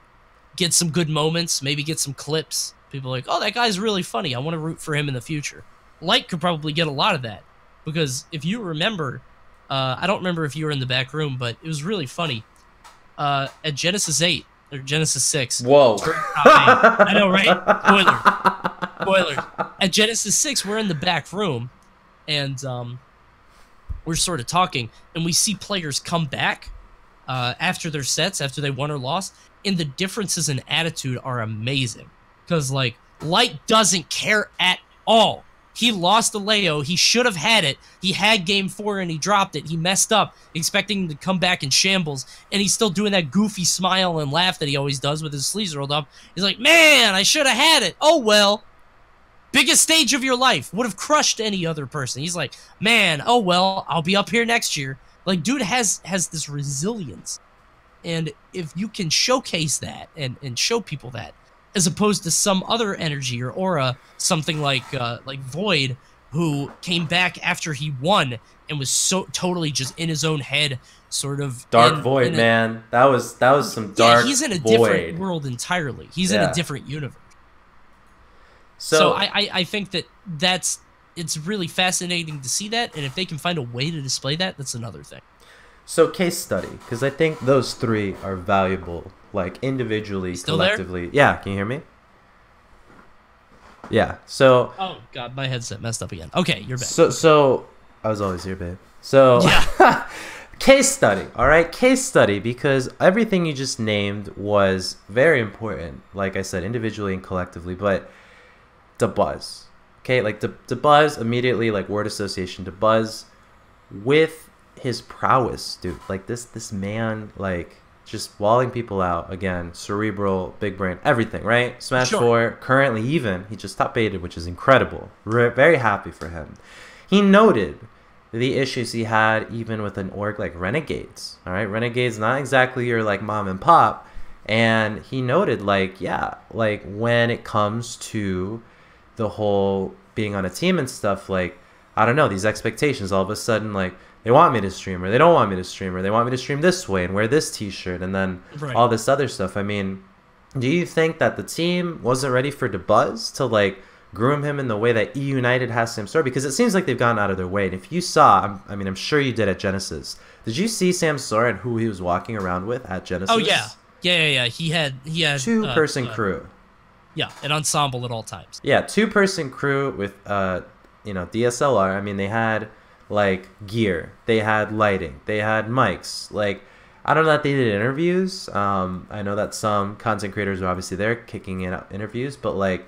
get some good moments, maybe get some clips. People are like, oh, that guy's really funny. I want to root for him in the future. Light could probably get a lot of that, because if you remember, I don't remember if you were in the back room, but it was really funny. At Genesis 8, or Genesis 6. Whoa. I know, right? Spoiler. At Genesis 6, we're in the back room, and we're sort of talking, and we see players come back after their sets, after they won or lost, and the differences in attitude are amazing. Because, like, Light doesn't care at all. He lost to Leo. He should have had it. He had game 4 and he dropped it. He messed up, expecting him to come back in shambles. And he's still doing that goofy smile and laugh that he always does with his sleeves rolled up. He's like, man, I should have had it. Oh, well. Biggest stage of your life. Would have crushed any other person. He's like, man, oh, well, I'll be up here next year. Like, dude has this resilience. And if you can showcase that and show people that, as opposed to some other energy or aura, something like Void, who came back after he won and was so totally just in his own head, sort of dark void, man. That was some dark. Yeah, he's in a void. Different world entirely. He's in a different universe. So I think it's really fascinating to see that, and if they can find a way to display that, that's another thing. So case study, because I think those three are valuable, like individually, collectively. There? Yeah, can you hear me? Yeah. So. Oh God, my headset messed up again. Okay, you're back. So I was always here, babe. So. Yeah. Case study, all right? Case study, because everything you just named was very important, like I said, individually and collectively, but DeBuzz, okay? Like DeBuzz, immediately, like word association, DeBuzz, with his prowess, dude. Like this man, like just walling people out, again, cerebral, big brain, everything, right? Smash 4, currently even, he just top 8'd, which is incredible. We're very happy for him. He noted the issues he had even with an org like Renegades. All right, Renegades, not exactly your like mom and pop. And he noted like, yeah, like when it comes to the whole being on a team and stuff, like, I don't know, these expectations, all of a sudden, like, they want me to stream or they don't want me to stream or they want me to stream this way and wear this t-shirt and then all this other stuff. I mean, do you think that the team wasn't ready for DeBuzz to like groom him in the way that E United has Sam Sora? Because it seems like they've gone out of their way. And if you saw, I mean, I'm sure you did at Genesis. Did you see Sam Sora and who he was walking around with at Genesis? Oh yeah. He had two-person crew. Yeah, an ensemble at all times. Yeah, two-person crew with DSLR. I mean, they had like gear, they had lighting, they had mics. Like, I don't know that they did interviews. I know that some content creators are obviously there kicking in interviews, but like,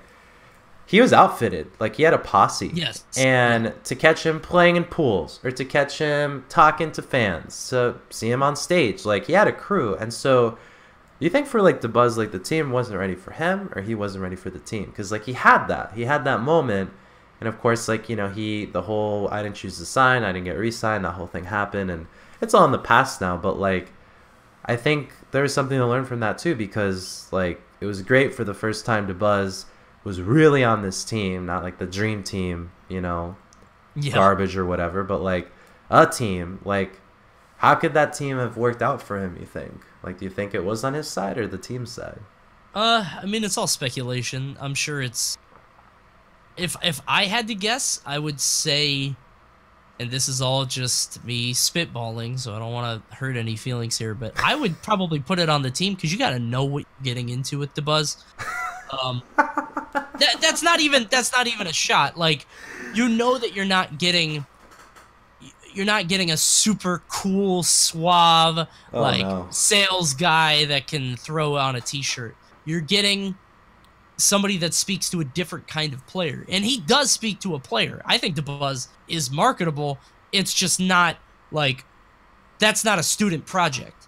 he was outfitted, like he had a posse. Yes. And to catch him playing in pools, or to catch him talking to fans, to see him on stage, like he had a crew. And so, you think for like DeBuzz, like the team wasn't ready for him, or he wasn't ready for the team? Because like he had that moment, and of course, like, you know, the whole I didn't choose to sign, I didn't get re-signed, that whole thing happened, and it's all in the past now. But like, I think there's something to learn from that too, because like it was great for the first time DeBuzz was really on this team, not like the dream team, you know, garbage or whatever, but like a team. Like, how could that team have worked out for him, you think? Like, do you think it was on his side or the team's side? I mean, it's all speculation. I'm sure it's... If I had to guess, I would say, and this is all just me spitballing, so I don't want to hurt any feelings here, but I would probably put it on the team, because you got to know what you're getting into with DeBuzz. That's not even a shot. Like, you know that you're not getting a super cool, suave, sales guy that can throw on a t-shirt. You're getting somebody that speaks to a different kind of player, and he does speak to a player. I think DeBuzz is marketable. It's just not like, that's not a student project.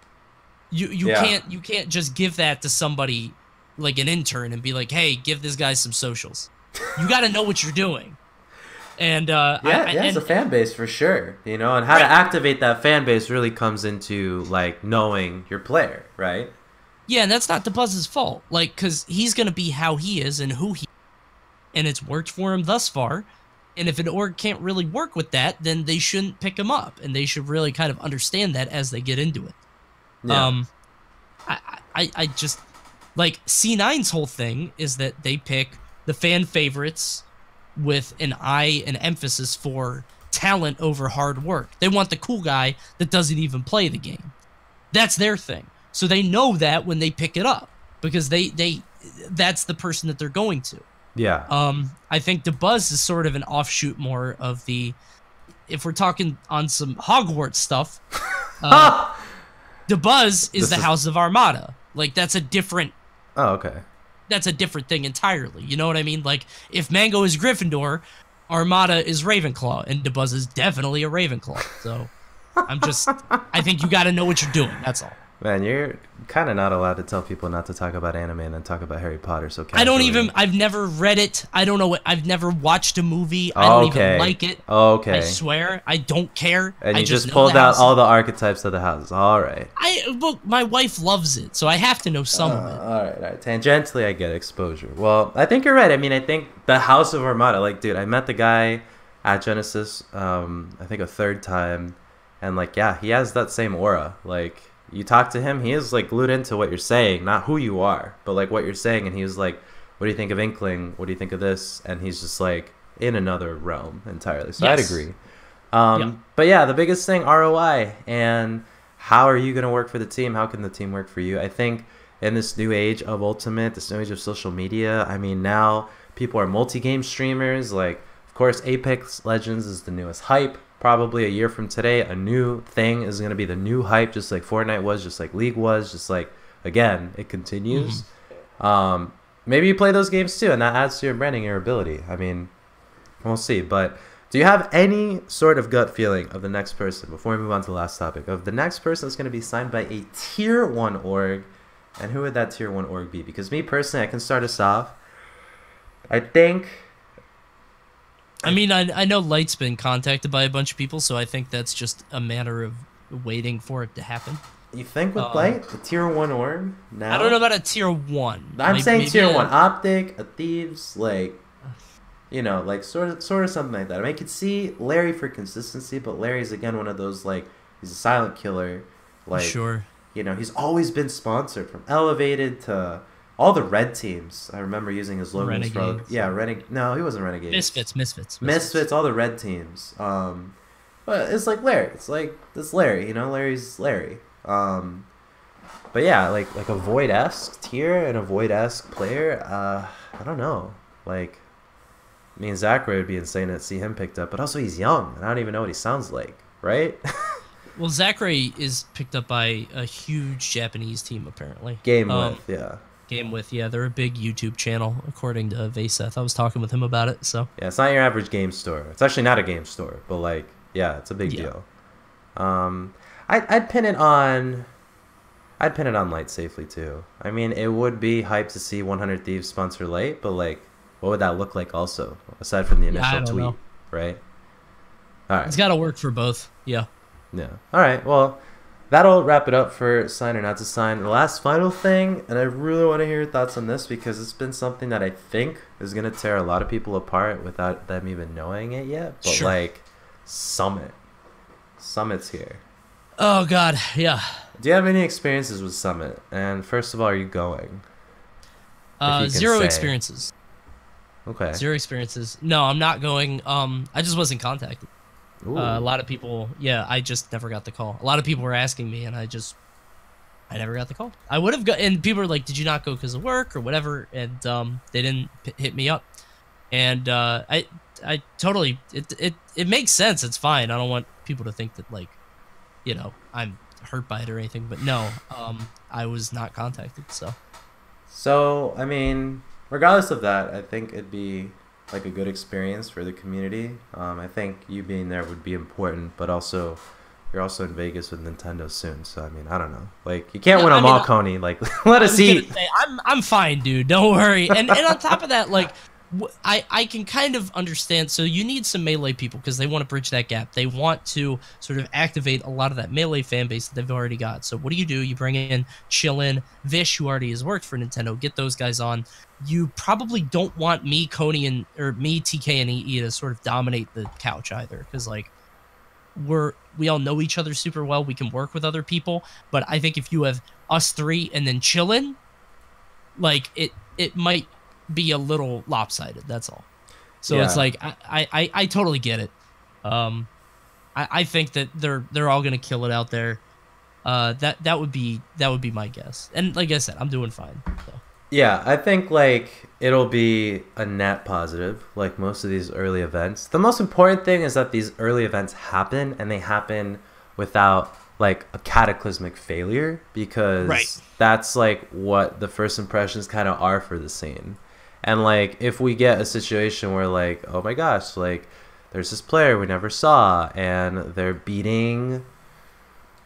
You can't just give that to somebody like an intern and be like, hey, give this guy some socials. You got to know what you're doing. And it's a fan base for sure, you know, and how to activate that fan base really comes into like knowing your player, right? Yeah, and that's not DeBuzz's fault, like, because he's gonna be how he is and who he, and it's worked for him thus far. And if an org can't really work with that, then they shouldn't pick him up, and they should really kind of understand that as they get into it. Yeah. I just like C9's whole thing is that they pick the fan favorites with an emphasis for talent over hard work. They want the cool guy that doesn't even play the game. That's their thing. So they know that when they pick it up, because that's the person that they're going to. Yeah. I think DeBuzz is sort of an offshoot more of the, if we're talking on some Hogwarts stuff, DeBuzz is the House of Armada. Like, that's a different... Oh, okay. That's a different thing entirely. You know what I mean? Like, if Mango is Gryffindor, Armada is Ravenclaw, and DeBuzz is definitely a Ravenclaw. So, I think you got to know what you're doing. That's all. Man, you're kind of not allowed to tell people not to talk about anime and then talk about Harry Potter so casually. I've never read it. I don't know I've never watched a movie. I don't even like it. Okay. I swear. I don't care. And you just pulled out all the archetypes of the houses. All right. Look, my wife loves it, so I have to know some of it. All right. Tangentially, I get exposure. Well, I think you're right. I mean, I think the House of Armada, like, dude, I met the guy at Genesis, I think a third time, and like, yeah, he has that same aura. Like, you talk to him, he is like glued into what you're saying, not who you are, but like what you're saying. And he was like, what do you think of Inkling? What do you think of this? And he's just like in another realm entirely. So Yes. I'd agree. But yeah, the biggest thing, ROI, and how are you going to work for the team? How can the team work for you? I think in this new age of Ultimate, this new age of social media, I mean, now people are multi-game streamers. Like, of course, Apex Legends is the newest hype. Probably a year from today, a new thing is going to be the new hype, just like Fortnite was, just like League was, just like, again, it continues. Maybe you play those games too, and that adds to your branding, your ability. I mean, we'll see. But do you have any sort of gut feeling of the next person, before we move on to the last topic, of the next person that's going to be signed by a Tier 1 org, and who would that Tier 1 org be? Because me personally, I can start us off. I think... I mean, I know Light's been contacted by a bunch of people, so I think that's just a matter of waiting for it to happen. You think with Light, the Tier 1 org? Now? I don't know about a Tier 1. I'm saying Tier 1. Optic, a Thieves, like, you know, like sort of something like that. I mean, I could see Larry for consistency, but Larry's, again, one of those, like, he's a silent killer. Like, sure. You know, he's always been sponsored, from Elevated to... all the red teams. I remember using his logos for... Yeah, No, he wasn't Renegade. Misfits. All the red teams. But it's like Larry. It's like this Larry. You know, Larry's Larry. But yeah, like a Void-esque tier and a Void-esque player. I don't know. Like, me and Zachary would be insane to see him picked up. But also, he's young, and I don't even know what he sounds like. Right? Well, Zachary is picked up by a huge Japanese team, apparently. Game with, yeah, they're a big YouTube channel, according to Vaseth. I was talking with him about it, so. Yeah, it's not your average game store. It's actually not a game store, but like, yeah, it's a big deal. I'd pin it on Light safely too. I mean, it would be hype to see 100 Thieves sponsor Light, but like, what would that look like also, aside from the initial tweet, right? All right. It's got to work for both. Yeah. Yeah. All right. Well, that'll wrap it up for sign or not to sign. The last final thing, and I really want to hear your thoughts on this because it's been something that I think is going to tear a lot of people apart without them even knowing it yet. But like, Summit's here. Oh God, yeah. Do you have any experiences with Summit? And first of all, are you going? Zero experiences. Okay. Zero experiences. No, I'm not going. I just wasn't contacted. A lot of people, I just never got the call. A lot of people were asking me, and I never got the call. I would have got, and people were like, "Did you not go because of work or whatever?" And they didn't hit me up. And I totally, it makes sense. It's fine. I don't want people to think that, like, you know, I'm hurt by it or anything. But no, I was not contacted. So I mean, regardless of that, I think it'd be like a good experience for the community. I think you being there would be important, but also you're also in Vegas with Nintendo soon, so I mean, I don't know. Like, you can't win them all, Coney. Like, let us eat. I'm fine, dude. Don't worry. And on top of that, like, I can kind of understand. So you need some Melee people because they want to bridge that gap. They want to sort of activate a lot of that Melee fan base that they've already got. So what do? You bring in Chillin, Vish, who already has worked for Nintendo. Get those guys on. You probably don't want me, Coney, or me, TK, and EE to sort of dominate the couch either, because like we all know each other super well. We can work with other people, but I think if you have us three and then Chillin, like it might be a little lopsided. That's all. So it's like I totally get it. I think that they're all gonna kill it out there. That would be my guess. And like I said, I'm doing fine. So. Yeah, I think like it'll be a net positive, like most of these early events. The most important thing is that these early events happen, and they happen without like a cataclysmic failure, because that's like what the first impressions kind of are for the scene. And like if we get a situation where like, oh my gosh, like there's this player we never saw and they're beating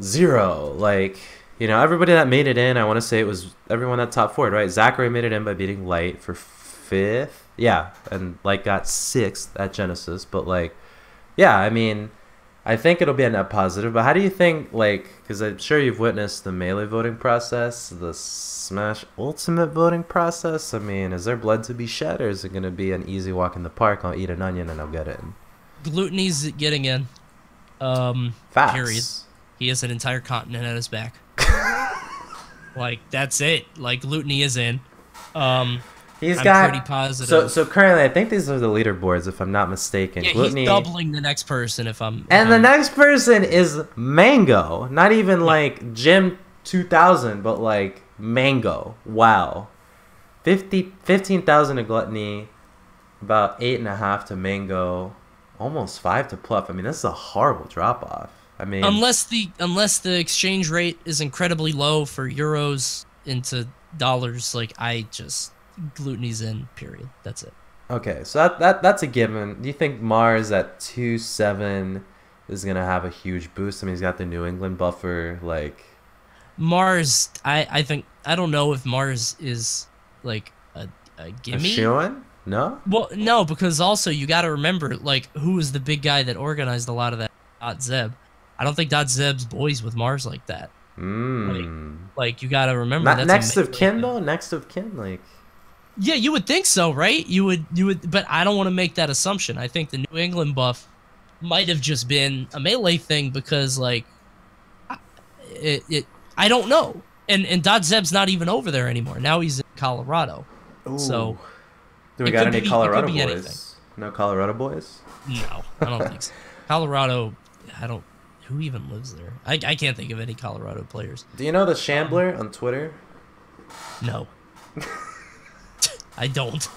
Zero, like, you know, everybody that made it in, I want to say it was everyone that top 4, right? Zachary made it in by beating Light for 5th. Yeah, and Light got 6th at Genesis. But, like, yeah, I mean, I think it'll be a net positive. But how do you think, like, because I'm sure you've witnessed the Melee voting process, the Smash Ultimate voting process. I mean, is there blood to be shed, or is it going to be an easy walk in the park? I'll eat an onion and I'll get in. Gluttony's getting in. Facts. Period. He has an entire continent at his back. Like, that's it. Like, Gluttony is in. I'm pretty positive. So currently, I think these are the leaderboards, if I'm not mistaken. Yeah, Gluttony, he's doubling the next person. The next person is Mango. Not even like Jim 2000, but like Mango. Wow. 15,000 to Gluttony, about 8.5 to Mango, almost 5 to Pluff. I mean, this is a horrible drop off. I mean, unless the exchange rate is incredibly low for euros into dollars, like Gluttony's in. Period. That's it. Okay, so that's a given. Do you think Mars at 2.7 is gonna have a huge boost? I mean, he's got the New England buffer. Like Mars, I think I don't know if Mars is like a gimme. A shoo-in? No. Well, no, because also you got to remember, like, who was the big guy that organized a lot of that? Zeb. I don't think Zeb's boys with Mars like that. Like you got to remember. Not next of kin though. Next of kin, like. Yeah, you would think so, right? You would, but I don't want to make that assumption. I think the New England buff might have just been a melee thing because, like, I don't know. And Zeb's not even over there anymore. Now he's in Colorado. Ooh. So. Do we got any Colorado boys? Anything. No Colorado boys? No, I don't think so. Colorado, who even lives there? I can't think of any Colorado players. Do you know the Shambler on Twitter? No. I don't.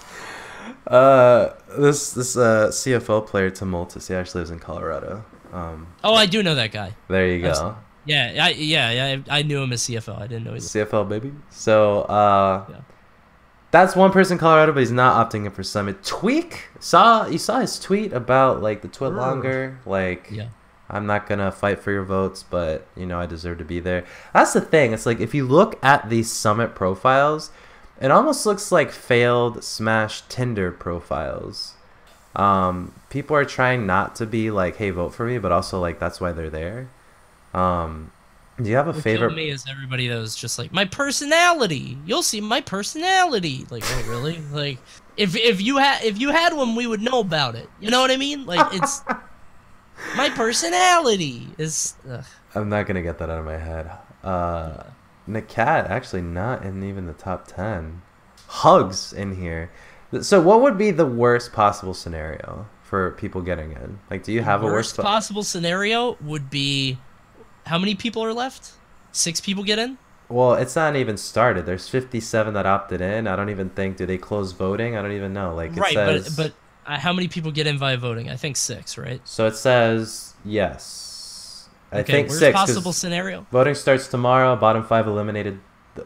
This CFO player, Tumultus, he actually lives in Colorado. Oh, I do know that guy. There you go. I knew him as CFO. I didn't know he was CFL, baby. So, yeah. That's one person in Colorado, but he's not opting in for Summit. Tweak, you saw his tweet about like the Twit longer, like I'm not gonna fight for your votes, but you know I deserve to be there. That's the thing. It's like if you look at these Summit profiles, it almost looks like failed Smash Tinder profiles. People are trying not to be like, hey, vote for me, but also like that's why they're there. Do you have a favorite? What me is everybody that was just like my personality. You'll see my personality. Like, oh really? Like, if you had one, we would know about it. You know what I mean? Like, it's my personality is. I'm not gonna get that out of my head. Nakat actually not in even the top 10. Hugs in here. So what would be the worst possible scenario for people getting in? Like, do you have a worst possible scenario? Would be. How many people are left? 6 people get in? Well, it's not even started. There's 57 that opted in. I don't even think. Do they close voting? I don't even know. Like, it says, but how many people get in via voting? I think 6, right? So it says yes. I think worst 6. Possible scenario. Voting starts tomorrow. Bottom 5 eliminated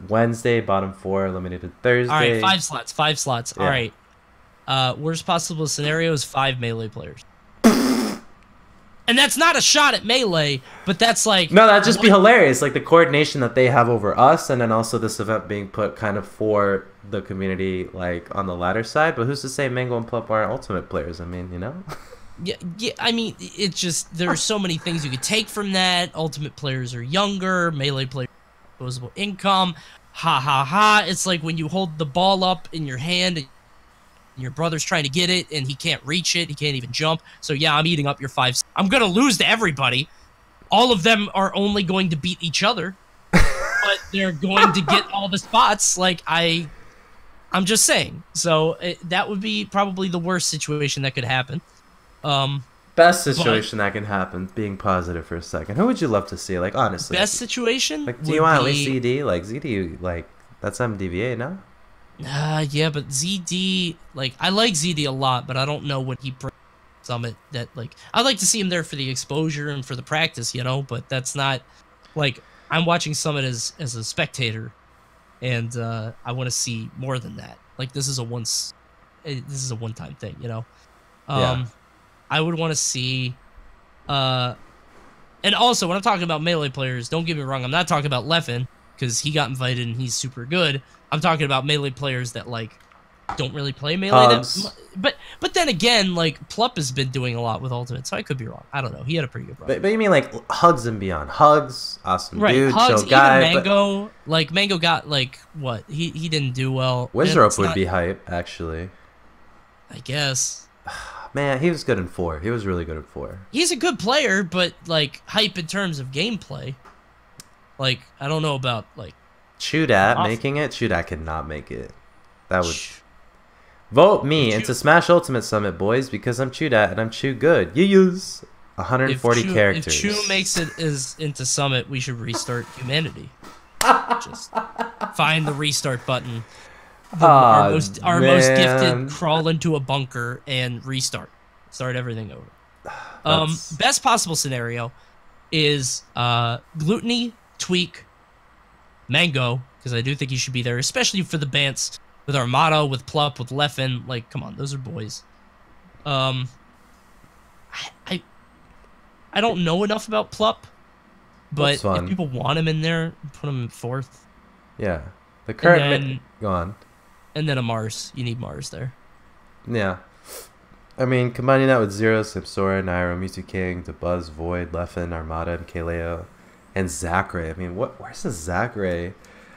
Wednesday. Bottom 4 eliminated Thursday. All right, 5 slots. 5 slots. Yeah. All right. Worst possible scenario is 5 melee players. And that's not a shot at Melee, but that's like... No, that'd just be hilarious. Like, the coordination that they have over us, and then also this event being put kind of for the community, like, on the latter side. But who's to say Mango and Plup aren't Ultimate players? I mean, you know? Yeah. I mean, it's just... There are so many things you could take from that. Ultimate players are younger. Melee players disposable income. Ha, ha, ha. It's like when you hold the ball up in your hand... and your brother's trying to get it, and he can't reach it. He can't even jump. So, yeah, I'm eating up your 5. I'm going to lose to everybody. All of them are only going to beat each other. But they're going to get all the spots. Like, I'm just saying. So, that would be probably the worst situation that could happen. Best situation that can happen, being positive for a second. Who would you love to see? Like, honestly. Best situation? Like, do you want at least ZD? Like, ZD, like, that's MDVA, no? Yeah, but ZD, like, I like ZD a lot, but I don't know what he brings to Summit that, like, I'd like to see him there for the exposure and for the practice, you know, but that's not, like, I'm watching Summit as a spectator, and I want to see more than that. Like, this is a one-time thing, you know? Yeah. I would want to see, and also, when I'm talking about Melee players, don't get me wrong, I'm not talking about Leffen, because he got invited and he's super good. I'm talking about Melee players that, like, don't really play Melee. But then again, like, Plup has been doing a lot with Ultimate, so I could be wrong. I don't know. He had a pretty good run. But you mean, like, Hugs and beyond. Hugs, awesome dude, Hugs, chill guy. Even Mango, like, Mango got, like, what? He didn't do well. Wizrope would be hype, actually. I guess. Man, he was good in 4. He was really good in 4. He's a good player, but like hype in terms of gameplay. Like I don't know about like Chudat making it. Chudat cannot make it. That would vote me into Smash Ultimate Summit, boys, because I'm Chudat and I'm Chew good. You use 140 characters. If Chew makes it into Summit, we should restart humanity. Just find the restart button. Our most gifted crawl into a bunker and restart. Start everything over. Best possible scenario is Gluttony, Tweak, Mango, because I do think he should be there, especially for the Bants with Armada, with Plup, with Leffen. Like, come on, those are boys. I don't know enough about Plup, but if people want him in there, put him in 4th. Yeah, the current go on. And then a Mars. You need Mars there. Yeah. I mean, combining that with Zero, Sipsora, Nairo, Mewtwo King, Dabuzz, Void, Leffen, Armada, and Kaleo, and Zachary. I mean, where's the Zachary?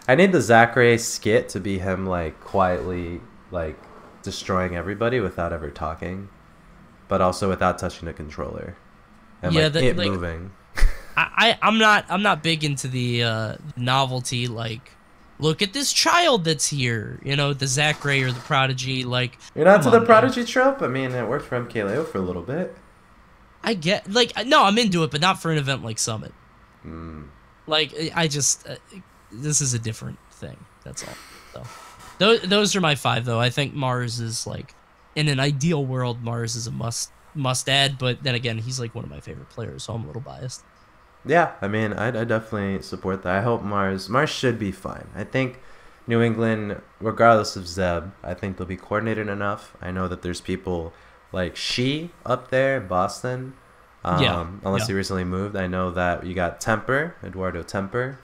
I need the Zachary skit to be him, like, quietly, like, destroying everybody without ever talking, but also without touching the controller. And, like, moving. I'm not big into the novelty, like, look at this child that's here. You know, the Zachary or the Prodigy. Like, you're not to the Prodigy trope? I mean, it worked for MKLeo for a little bit. I get, like, no, I'm into it, but not for an event like Summit. Like, I just, this is a different thing. That's all. So, those are my 5, though. I think Mars is, like, in an ideal world, Mars is a must add, but then again, he's, like, one of my favorite players, so I'm a little biased. Yeah, I mean, I definitely support that. I hope Mars should be fine. I think New England, regardless of Zeb, I think they'll be coordinated enough. I know that there's people like She up there in Boston, unless he recently moved. I know that you got Temper, Eduardo Temper,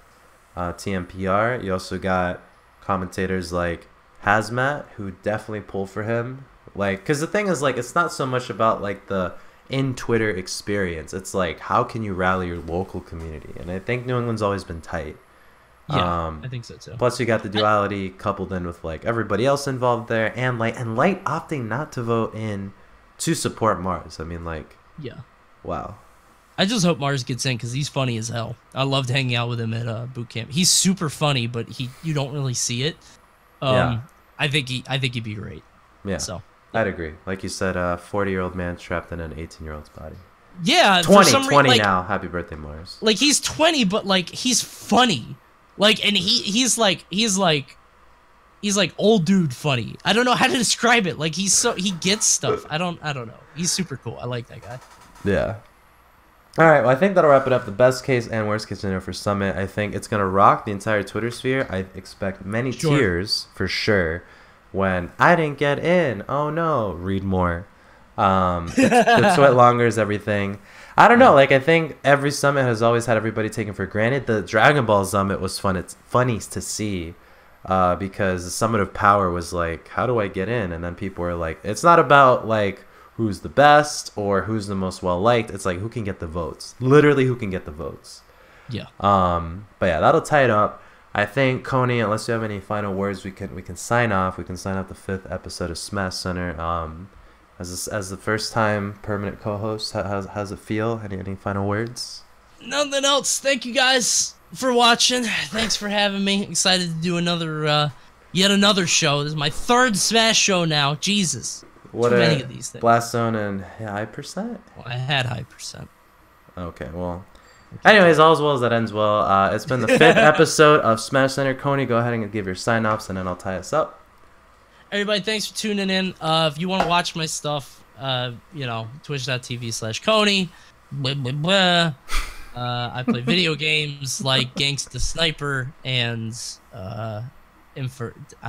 TMPR. You also got commentators like Hazmat, who definitely pull for him. Like, because the thing is, like, it's not so much about, like, the in Twitter experience. It's like, how can you rally your local community? And I think New England's always been tight. Yeah, I think so too. Plus you got the duality coupled in with like everybody else involved there, and Light opting not to vote in to support Mars. I mean, like, yeah, wow. I just hope Mars gets in because he's funny as hell. I loved hanging out with him at boot camp. He's super funny, but you don't really see it. I think he'd be great. Yeah. So I'd agree. Like you said, a 40-year-old man trapped in an 18-year-old's body. Yeah, 20 like, now. Happy birthday, Mars. Like, he's 20, but like he's funny. Like, and he's like old dude funny. I don't know how to describe it. Like, he gets stuff. I don't know. He's super cool. I like that guy. Yeah. All right, well, I think that'll wrap it up. The best case and worst case scenario for Summit. I think it's gonna rock the entire Twitter sphere. I expect many tears for sure. When I didn't get in, oh no, read more. Good sweat longer is everything. I don't know, like, I think every Summit has always had everybody taken for granted. The Dragon Ball Summit was fun. It's funny to see because the Summit of Power was like, how do I get in? And then people were like, it's not about like who's the best or who's the most well liked. It's like who can get the votes. Literally, who can get the votes. Yeah. But yeah, that'll tie it up. I think, Coney, unless you have any final words, we can sign off. We can sign off the 5th episode of SmashCenter. As the first time permanent co-host, how's it feel? Any final words? Nothing else. Thank you guys for watching. Thanks for having me. Excited to do another yet another show. This is my 3rd Smash show now. Jesus. What too many of these things. Blast Zone and high percent? Well, I had high percent. Okay, well. Anyways, all as well as that ends well. It's been the 5th episode of SmashCenter. Coney, go ahead and give your sign-offs, and then I'll tie us up. Everybody, thanks for tuning in. If you want to watch my stuff, twitch.tv/Coney. Blah, blah, blah. I play video games like Gangsta Sniper and I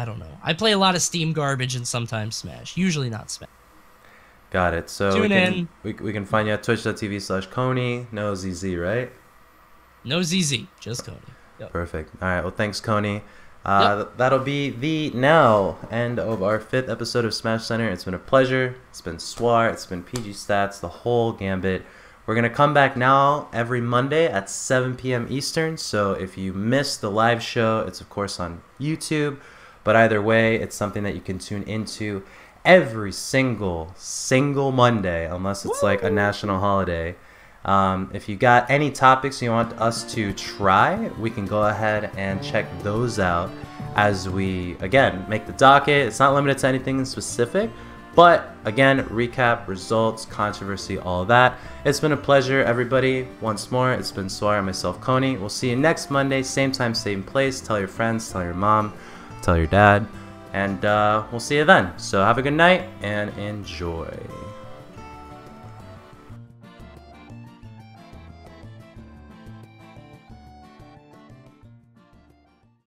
don't know. I play a lot of Steam garbage and sometimes Smash. Usually not Smash. Got it. So we can find you at twitch.tv/Coney. No ZZ, right? No ZZ, just Coney. Yep. Perfect. All right. Well, thanks, Coney. That'll be the end of our 5th episode of SmashCenter. It's been a pleasure. It's been suar. It's been PGstats, the whole gambit. We're going to come back now every Monday at 7 p.m. Eastern. So if you missed the live show, it's, of course, on YouTube. But either way, it's something that you can tune into every single Monday, unless it's like a national holiday. If you got any topics you want us to try, we can go ahead and check those out as we, again, make the docket. It's not limited to anything in specific, but again, recap, results, controversy, all that. It's been a pleasure, everybody. Once more, it's been suar and myself, Coney. We'll see you next Monday, same time, same place. Tell your friends, tell your mom, tell your dad, and we'll see you then. So have a good night and enjoy.